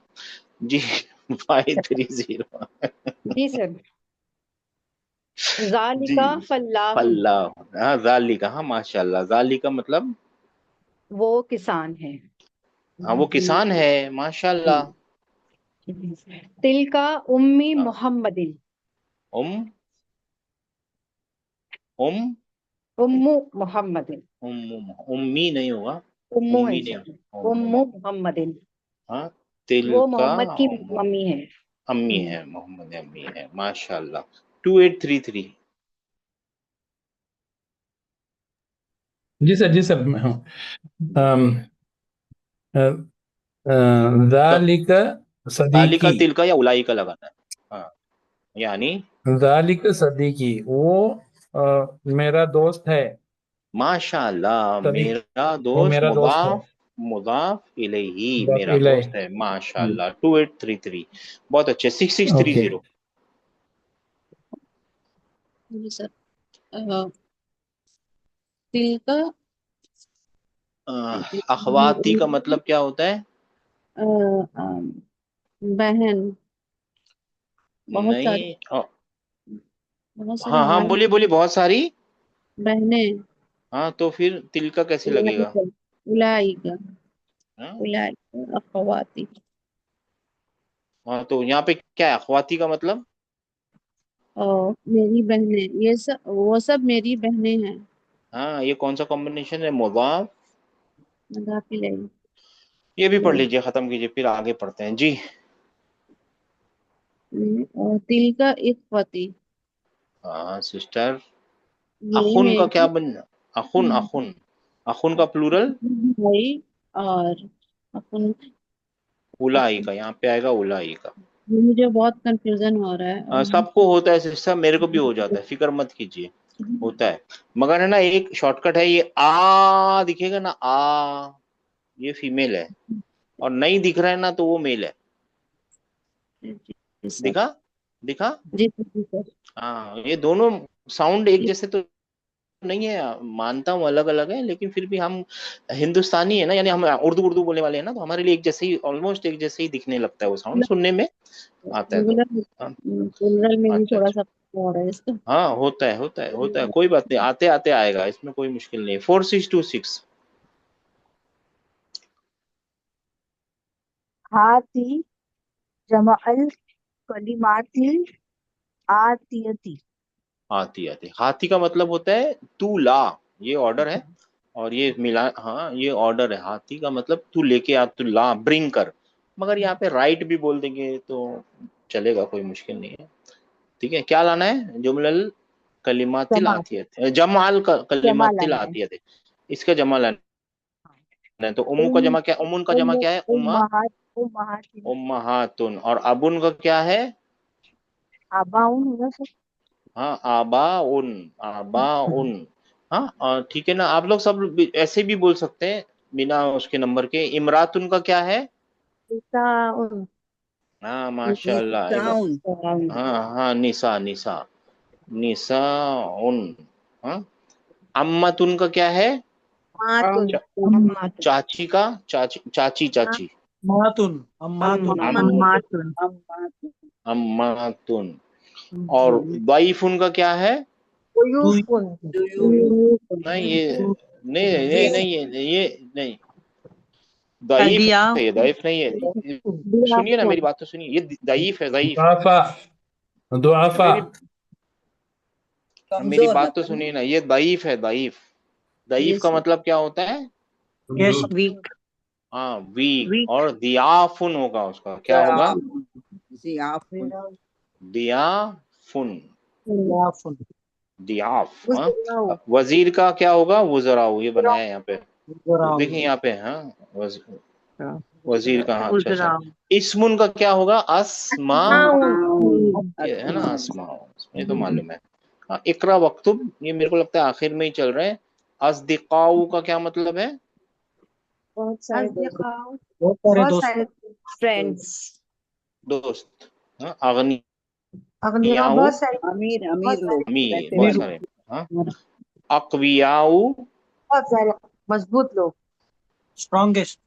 जी। 530। जी सर। जी जालिका फल्लाहुन, फल्ला, हाँ जालिका, हाँ माशाल्लाह, जालिका मतलब वो किसान है। हाँ वो किसान है, माशाल्लाह। तिलका उम्मी हाँ, मोहम्मदिन, उम उम उम्मु मोहम्मदिन, उम्मी नहीं होगा, उम्मु है उम्मी नहीं सर, होगा, उम्मु मोहम्मदिन, हाँ तिल वो का मोहम्मद की मम्मी है। अम्मी है, मोहम्मद अम्मी है, माशाल्लाह। 2833। जी सर, जी सर, मैं हूँ। तो ज़ालिक तालिका सदीकी, तिल का या उलाई का लगाना है, हाँ यानी ज़ालिक सदीकी, वो मेरा दोस्त है। माशाल्लाह, सदीक मेरा वो दोस्त, मेरा दोस्त है। मुदाफ मुदाफ इलैही, मुज़ाफ मेरा इलैह। दोस्त है, माशाल्लाह। 2833, बहुत अच्छे। ओके। 6630। जी सर। तिलका अखवाती का मतलब क्या होता है? बहन, बहुत सारी, नहीं बहुत सारी हाँ हाँ माएँ, बोलिए बोलिए, बहुत सारी। बहनें। हाँ तो फिर तिल का कैसे लगेगा? उलाइका, हाँ, उलाइका अखवाती। हाँ तो यहाँ पे क्या है अखवाती का मतलब? और मेरी बहनें, ये सब, वो सब मेरी बहनें हैं। हाँ ये कौन सा कॉम्बिनेशन है, मुदाफ। मजाक इलैही। ये भी पढ़ लीजिए, खत्म कीजिए, फिर आगे पढ़ते हैं जी। और तिल का इख्वती, हाँ सिस्टर। ये अखुन का क्या मेरी बन, अखुन अखुन, अखुन का प्लूरल भाई, और अपन, उलाई अपन का, यहाँ पे आएगा उलाई का। मुझे बहुत कंफ्यूजन हो रहा है और सबको होता है सिस्टर, मेरे को भी हो जाता है, फिक्र मत कीजिए, होता है। मगर है ना, एक शॉर्टकट है, ये आ दिखेगा ना, आ, ये फीमेल है, और नहीं दिख रहा है ना तो वो मेल है। जी सर। दिखा दिखा जी सर। हाँ, ये दोनों साउंड एक जैसे तो नहीं है, मानता हूँ अलग अलग है, लेकिन फिर भी हम हिंदुस्तानी है ना, यानी हम उर्दू उर्दू बोलने वाले हैं ना, तो हमारे लिए एक जैसे ही, ऑलमोस्ट एक जैसे ही दिखने लगता है वो साउंड, सुनने में आता है तो। हाँ, प्लूरल में भी अच्छा थोड़ा अच्छा, सा हो रहा है इसका। हाँ होता है होता है होता है, कोई बात नहीं, आते आते आएगा, इसमें कोई मुश्किल नहीं। 4626 हाथी जमअल कलिमातिल आतियती। आती आती, हाथी का मतलब होता है तू ला, ये ऑर्डर है, और ये मिला, हाँ ये ऑर्डर है, हाथी का मतलब तू लेके आ, तू ला, ब्रिंग कर। मगर यहाँ पे राइट भी बोल देंगे तो चलेगा, कोई मुश्किल नहीं है। ठीक है, क्या लाना है? जुमलल कलिमातिल जमा आतियत, जमाल जमा कलिमातिल लाना है। आतियत है, इसका जमा लाना है। तो उम्मू का उम जमा क्या, उम्मुन का जमा उम क्या है? उम्मा, उम्महात उम्महातिन उम्महातुन। और अबुन का क्या है? आबाउन होगा सर। हाँ, आबाउन, आबाउन। हाँ, ठीक है ना, आप लोग सब ऐसे भी बोल सकते हैं बिना उसके नंबर के। इमरातुन का क्या है? निसाउन हाँ माशाल्लाह, निसाउन। हाँ हाँ, निसा निसा, निसाउन। हाँ, अम्मतुन का क्या है? मातुन चा, अम्मातुन चाची का, चाची चाची चाची, अम्मातुन अम्मातुन अम्मातुन अम्मातुन। और जी। दाइफुन का क्या है? दुई उयूफुन नहीं ये, नहीं नहीं नहीं, ये नहीं, दाइफ दिया है, ये दाइफ नहीं है। सुनिए ना, मेरी दियाफुन बात तो सुनिए, ये दाइफ है, दाइफ। दुआफा दुआफा मेरी मेरी कमजोर बात तो मतलब ना। सुनिए ना, ये दाइफ है, दाइफ। दाइफ यस का सर। मतलब क्या होता है? यस वीक हाँ, वीक। वीक और दियाफुन होगा, उसका क्या होगा? जियाफुन। दियाफुन, दियाफुन दियाफ। हाँ, उजराउ वजीर का क्या होगा? वजराऊ, ये बनाया है यहाँ पे, गुजराओ देखिए यहाँ पे। हाँ, वजीर का, हाँ अच्छा अच्छा। उजराव इस्मुन का क्या होगा? अस्मा, अस्माउन ये है ना, अस्मा, ये तो मालूम है। हाँ, इकरा वक्तुब, ये मेरे को लगता है आखिर में ही चल रहे हैं। अस्दिकाऊ का क्या मतलब है? बहुत सारे दोस्त। अस्दिकाउ बहुत सारे बहुत दोस्त। सारे फ्रेंड्स। दोस्त। हाँ, अगनी, अगनिया याऊ, बहुत सारे अमीर बहुत अमीर सारे लोग अमीर, पैसे बहुत वाले। सारे। हाँ, अकवियाऊ, बहुत सारे मजबूत लोग। स्ट्रॉन्गेस्ट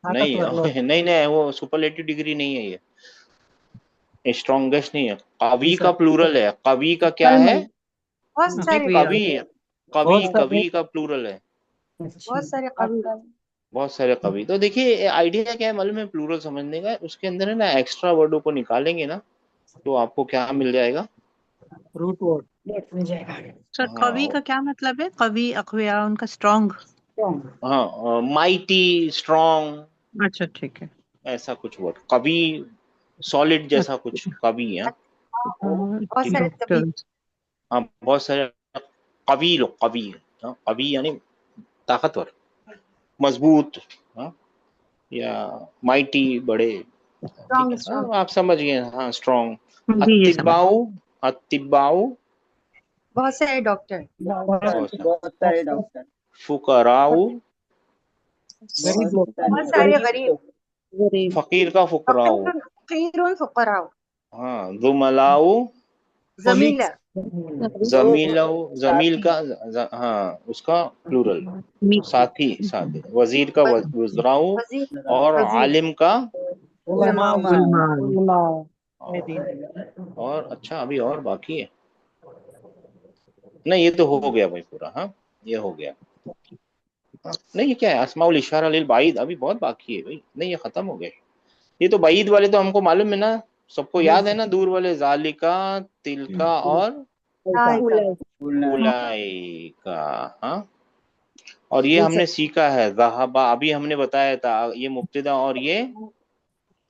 नहीं ताकतवर लोग। नहीं नहीं, वो सुपरलेटिव डिग्री नहीं है ये, स्ट्रॉन्गेस्ट नहीं है। जी कवि का सर। प्लूरल है, कवि का क्या है? कलमल। बहुत सारे कवि, कवि, बहुत सारे कवि का प्लूरल है, बहुत सारे कवि। बहुत सारे कवि। तो देखिए आइडिया क्या है मालूम है, प्लूरल समझने का, उसके अंदर है ना एक्स्ट्रा वर्डों को निकालेंगे ना, तो आपको क्या मिल जाएगा? Root word. सर कवि हाँ का क्या मतलब है? कवि अखविया उनका स्ट्रॉन्ग। हाँ, माइटी, स्ट्रॉन्ग, अच्छा ठीक है। ऐसा कुछ वर्ड, कवि, सॉलिड जैसा कुछ, कवि है। बहुत ठीक है, सारे कवि। डॉक्टर हाँ बहुत सारे कवि लोग, कवि। हाँ, कवि यानी ताकतवर, मजबूत। हाँ, या माइटी, बड़े। ठीक स्ट्रॉन्ग है, हाँ स्ट्रॉन्ग आप समझ गए, हाँ स्ट्रॉन्ग। जी ये समझ। अत्तिबाउ, अत्तिबाउ, बहुत सारे डॉक्टर। बहुत सारे। बहुत सारे डॉक्टर। फुकराउ, गरीब लोग। बहुत सारे गरीब गरीब। लोग। गरीब। फकीर का फुकराउ। फकीरुन फुकराउ। हाँ, जुमलाउ, जमीला जमीलाउ, जमील साथी। का हाँ उसका प्लूरल, मी साथी, साथी। वजीर का वजराउ, वजीर और वजीर आलिम का, उलमा उलमाओ उलमा और अच्छा अभी और बाकी है। नहीं ये तो हो गया भाई पूरा, हाँ ये हो गया। हाँ, नहीं ये क्या है, अस्माउल इशारा लिल बाईद, अभी बहुत बाकी है भाई, नहीं ये खत्म हो गया। ये तो बाईद वाले तो हमको मालूम है ना, सबको याद है ना, दूर वाले, जालिका, तिलका और उलमा। उलाई का। हाँ, और ये जी हमने सर। सीखा है, ज़हाबा, अभी हमने बताया था, ये मुब्तिदा और ये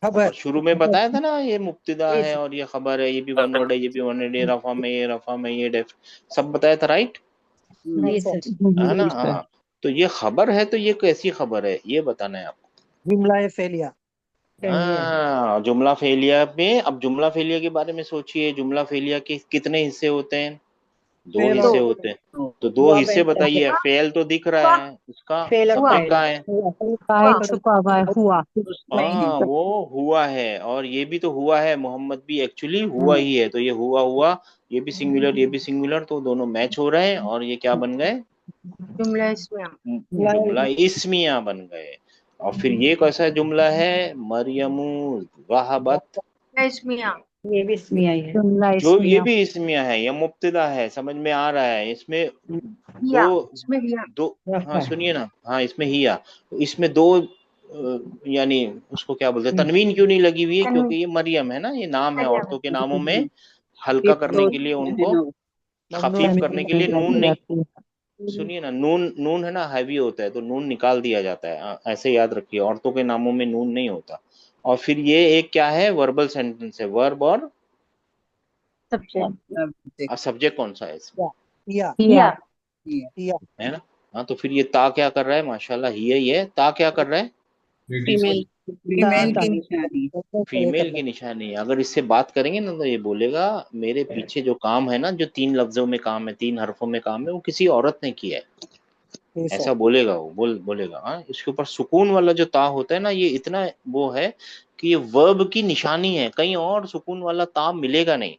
खबर, खबर। शुरू में बताया था ना, ये मुब्तिदा जी है सर। और ये खबर है, ये भी वन वर्ड है, ये भी वन वर्ड है, रफा में ये, रफा में ये, डेफ, सब बताया था, राइट जी सर। है ना? जी सर। हाँ, तो ये खबर है, तो ये कैसी खबर है ये बताना है आपको। जुमला फेलिया। हाँ, जुमला फेलिया में, अब जुमला फेलिया के बारे में सोचिए। जुमला फेलिया के कितने हिस्से होते हैं? दो फेल हिस्से और होते हैं। तो दो हिस्से बताइए। फेल तो दिख रहा है, उसका फेल सब्जेक्ट कहाँ है? फाइल छुपा हुआ है, हुआ। हाँ, वो हुआ है। और ये भी तो हुआ है, मोहम्मद भी एक्चुअली हुआ ही है। तो ये हुआ हुआ, ये भी सिंगुलर, ये भी सिंगुलर, तो दोनों मैच हो रहे हैं और ये क्या बन गए? जुमला इसमें जुमला इस्मिया बन गए। और फिर ये कैसा जुमला है? मरियमू वहबत। इसमें ये भी इसमें आई है। जुमला जो ये इस्मिया। भी इस्मिया है, ये मुब्तदा है, समझ में आ रहा है। इसमें हिया, दो इसमें हिया। दो हाँ सुनिए ना, हाँ इसमें हिया, तो इसमें दो यानी उसको क्या बोलते हैं, तनवीन क्यों नहीं लगी हुई है? क्योंकि ये मरियम है ना, ये नाम है। मरियम औरतों के नामों में हल्का करने के लिए, उनको खफीफ करने के लिए नून नहीं, सुनिए ना, नून नून है ना, हैवी होता है, तो नून निकाल दिया जाता है। ऐसे याद रखिए, औरतों के नामों में नून नहीं होता। और फिर ये एक क्या है? वर्बल सेंटेंस है, वर्ब और सब्जेक्ट सब्जेक्ट कौन सा है इसमें? या हिया। या है ना। हाँ, तो फिर ये ता क्या कर रहा है? माशाल्लाह, ही है। ता क्या कर रहा है? फीमेल फीमेल की निशानी। फीमेल की निशानी। अगर इससे बात करेंगे ना, तो ये बोलेगा मेरे पीछे जो काम है ना, जो 3 लफ्जों में काम है, 3 हरफों में काम है, वो किसी औरत ने किया है। ऐसा बोलेगा वो, बोलेगा। हाँ, इसके ऊपर सुकून वाला जो ता होता है ना, ये इतना वो है कि ये वर्ब की निशानी है। कहीं और सुकून वाला ता मिलेगा नहीं।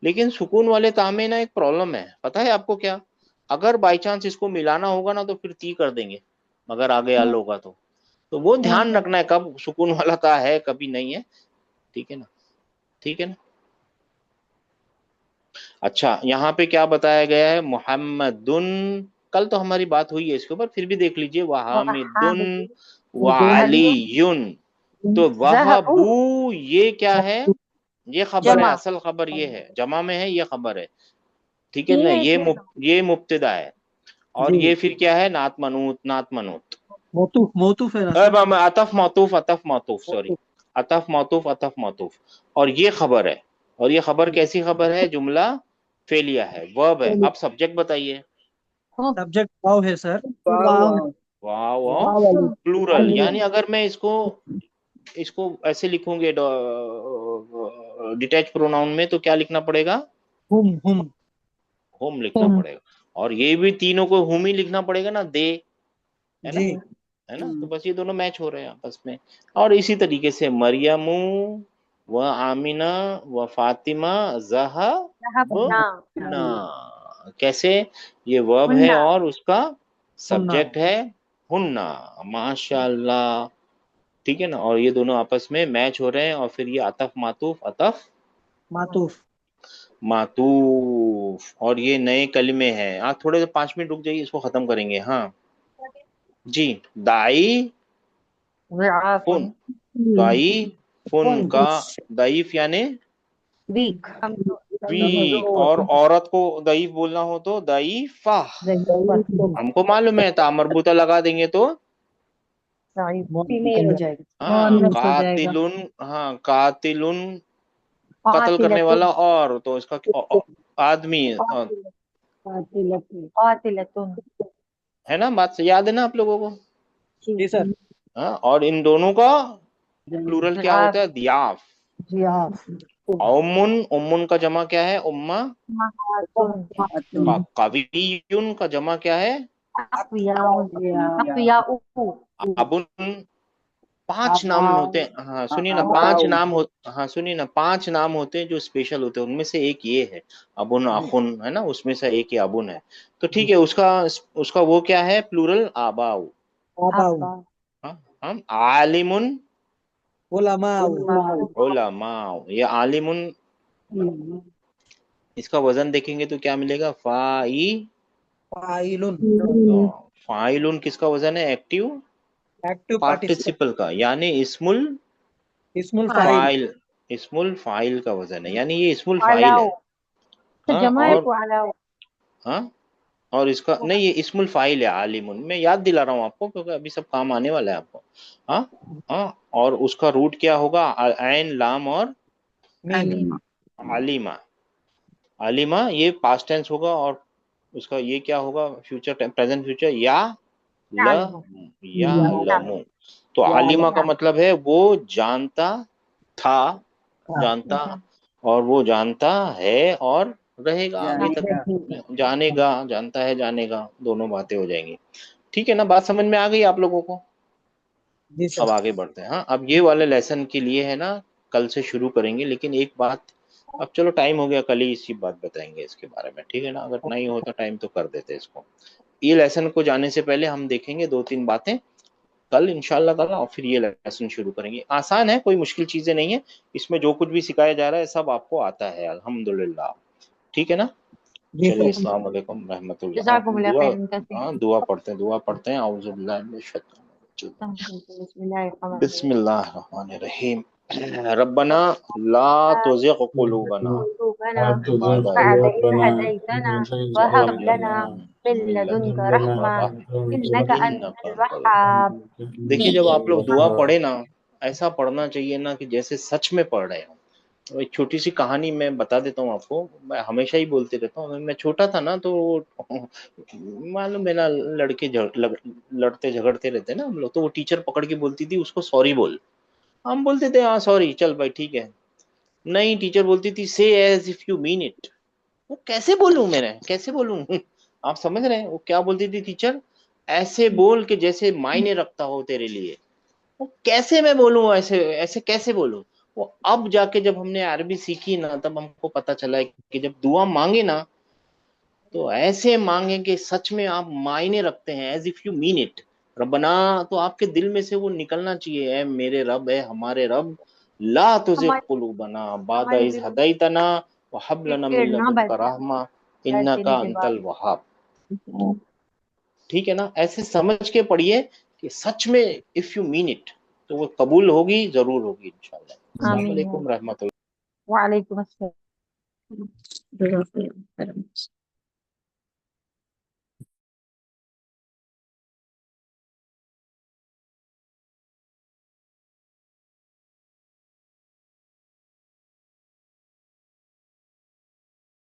लेकिन सुकून वाले ता में ना एक प्रॉब्लम है, पता है आपको क्या? अगर बाई चांस इसको मिलाना होगा ना, तो फिर ती कर देंगे, अगर आगे आल होगा तो वो ध्यान रखना है, कब सुकून वाला ता है, कभी नहीं है। ठीक है ना, ठीक है ना। अच्छा, यहाँ पे क्या बताया गया है? मुहम्मदुन। कल तो हमारी बात हुई है इसके ऊपर, फिर भी देख लीजिए। वहामिदुन वालियुन। तो वहबू ये क्या है? ये खबर है, जमा असल खबर ये है, जमा में है, ये खबर है। ठीक है ना, ये मुब्तदा है। और ये फिर क्या है? नात मनूत, नात मनूत। मोतूफ है ना अब सर? हम अतफ मातूफ सॉरी, अतफ मातूफ। और ये खबर है। और ये खबर कैसी खबर है? जुमला फेलिया है, वर्ब है। अब सब्जेक्ट बताइए। सब्जेक्ट वाव है सर। Wow of plural. यानी अगर मैं इसको इसको ऐसे लिखूंगे डिटैच प्रोनाउन में, तो क्या लिखना पड़ेगा? हुम होम लिखना पड़ेगा। और ये भी तीनों को हुम ही लिखना पड़ेगा ना, दे, है ना, जी। है ना। तो बस ये दोनों मैच हो रहे हैं आपस में। और इसी तरीके से मरियमू व आमिना व फातिमा जहा ना ना। कैसे? ये वर्ब है हुन्ना और उसका हुन्ना सब्जेक्ट है हुन्ना। माशाल्लाह। ठीक है ना। और ये दोनों आपस में मैच हो रहे हैं। और फिर ये अतफ मातूफ, अतफ मातूफ। मातूफ। और ये नए कलमे हैं। आप थोड़े 5 मिनट रुक जाइए, इसको खत्म करेंगे। हाँ जी। दाई फुन। दाई फुन का दईफ यानी वीक वीक। और औरत को दईफ बोलना हो तो दईफा। हमको मालूम है, ता मरबूता लगा देंगे तो फीमेल हो जाएगी हाँ, हो जाएगा। कातिलुन। हाँ, कातिलुन कत्ल करने कातिलतुन वाला, और तो इसका आदमी कातिलतुन है ना। बात से याद है ना आप लोगों को? जी सर। हाँ, और इन दोनों का प्लूरल क्या होता है? दियाफ। उम्मुन, उम्मुन का जमा क्या है? उम्मा। कवियुन का जमा क्या है? अक्वियाउ अबुन। 5 नाम होते हैं। हाँ सुनिए ना, 5 नाम हो, हाँ सुनिए ना, 5 नाम होते हैं जो स्पेशल होते हैं। उनमें से एक ये है, अबुन अखुन, है ना, उसमें से एक ये अबुन है। तो ठीक है, उसका उसका वो क्या है? प्लूरल आबाउ। हाँ, हम आलिमुन उलमाउ। ये आलिमुन, इसका वजन देखेंगे तो क्या मिलेगा? फाइलुन। फाइलुन किसका वजन है? Active active participle. पार्टिसिपल का, यानी इस्मुल इस्मुल फाइल। फाइल। इस्मुल फाइल का वजन है, यानी ये इस्मुल फाइल अलाउ है। तो हाँ, जमा है और को अलाउ हाँ, और इसका नहीं, ये इस्मुल फाइल है आलिमुन। मैं याद दिला रहा हूँ आपको, क्योंकि अभी सब काम आने वाला है आपको। हाँ हाँ। और उसका रूट क्या होगा? ऐन, लाम और मीम। आलिमा। आलिमा ये पास्ट टेंस होगा। और उसका ये क्या होगा? फ्यूचर, प्रेजेंट फ्यूचर, या यअलमु। तो आलिमा का मतलब है वो जानता था, जानता, और वो जानता है और रहेगा आगे तक, जानेगा, जानता है जानेगा, दोनों बातें हो जाएंगी। ठीक है ना, बात समझ में आ गई आप लोगों को? जी अब सर। आगे बढ़ते हैं। हाँ, अब ये वाले लेसन के लिए है ना, कल से शुरू करेंगे, लेकिन एक बात, अब चलो टाइम हो गया, कल ही इसी बात बताएंगे इसके बारे में, ठीक है ना? अगर नहीं होता टाइम तो कर देते इसको। ये लेसन को जाने से पहले हम देखेंगे 2-3 बातें कल इंशाल्लाह ताला, और फिर ये लेसन शुरू करेंगे। आसान है, कोई मुश्किल चीजें नहीं है इसमें, जो कुछ भी सिखाया जा रहा है सब आपको आता है अल्हम्दुलिल्लाह। ठीक है ना? जी चलिए, सर। अस्सलाम वालेकुम रहमतुल्लाह। दुआ पढ़ते हैं औज़ु बिल्लाहि मिनश शैतानिर बिस्मिल्लाहिर्रहमानिर्रहीम। रब्बना ला तुज़िग़ क़ुलूबना बअद इज़ हदैतना व हब लना मिन लदुनका रहमा इन्नका अंतल वह्हाब। देखिए, जब आप लोग दुआ पढ़े ना, ऐसा पढ़ना चाहिए ना कि जैसे सच में पढ़ रहे हो। तो एक छोटी सी कहानी मैं बता देता हूँ आपको, मैं हमेशा ही बोलते रहता हूँ। मैं छोटा था ना, तो मालूम है ना, लड़ते झगड़ते रहते ना हम लोग, तो वो टीचर पकड़ के बोलती थी उसको सॉरी बोल। हम बोलते थे हाँ सॉरी, चल भाई ठीक है। नहीं, टीचर बोलती थी say as if you mean it. वो कैसे बोलूं, मैंने कैसे बोलूं? आप समझ रहे हैं वो क्या बोलती थी टीचर? ऐसे बोल के जैसे मायने रखता हो तेरे लिए। वो कैसे मैं बोलूं, ऐसे ऐसे कैसे बोलूं? वो अब जाके जब हमने अरबी सीखी ना, तब हमको पता चला कि जब दुआ मांगे ना, तो ऐसे मांगे कि सच में आप मायने रखते हैं, as if you mean it. Rabbana, तो आपके दिल में से वो निकलना चाहिए, है मेरे रब, है हमारे रब। ला तुज़िग़ क़ुलूबना बअद इज़ हदैतना व हब लना मिन लदुनका रहमा इन्नका अंतल वहाब। ठीक है ना? ऐसे समझ के पढ़िए कि सच में इफ यू मीन इट, तो वो कबूल होगी, जरूर होगी इंशाल्लाह। अस्सलाम वालेकुम रहमतुल्लाह। वालेकुम अस्सलाम।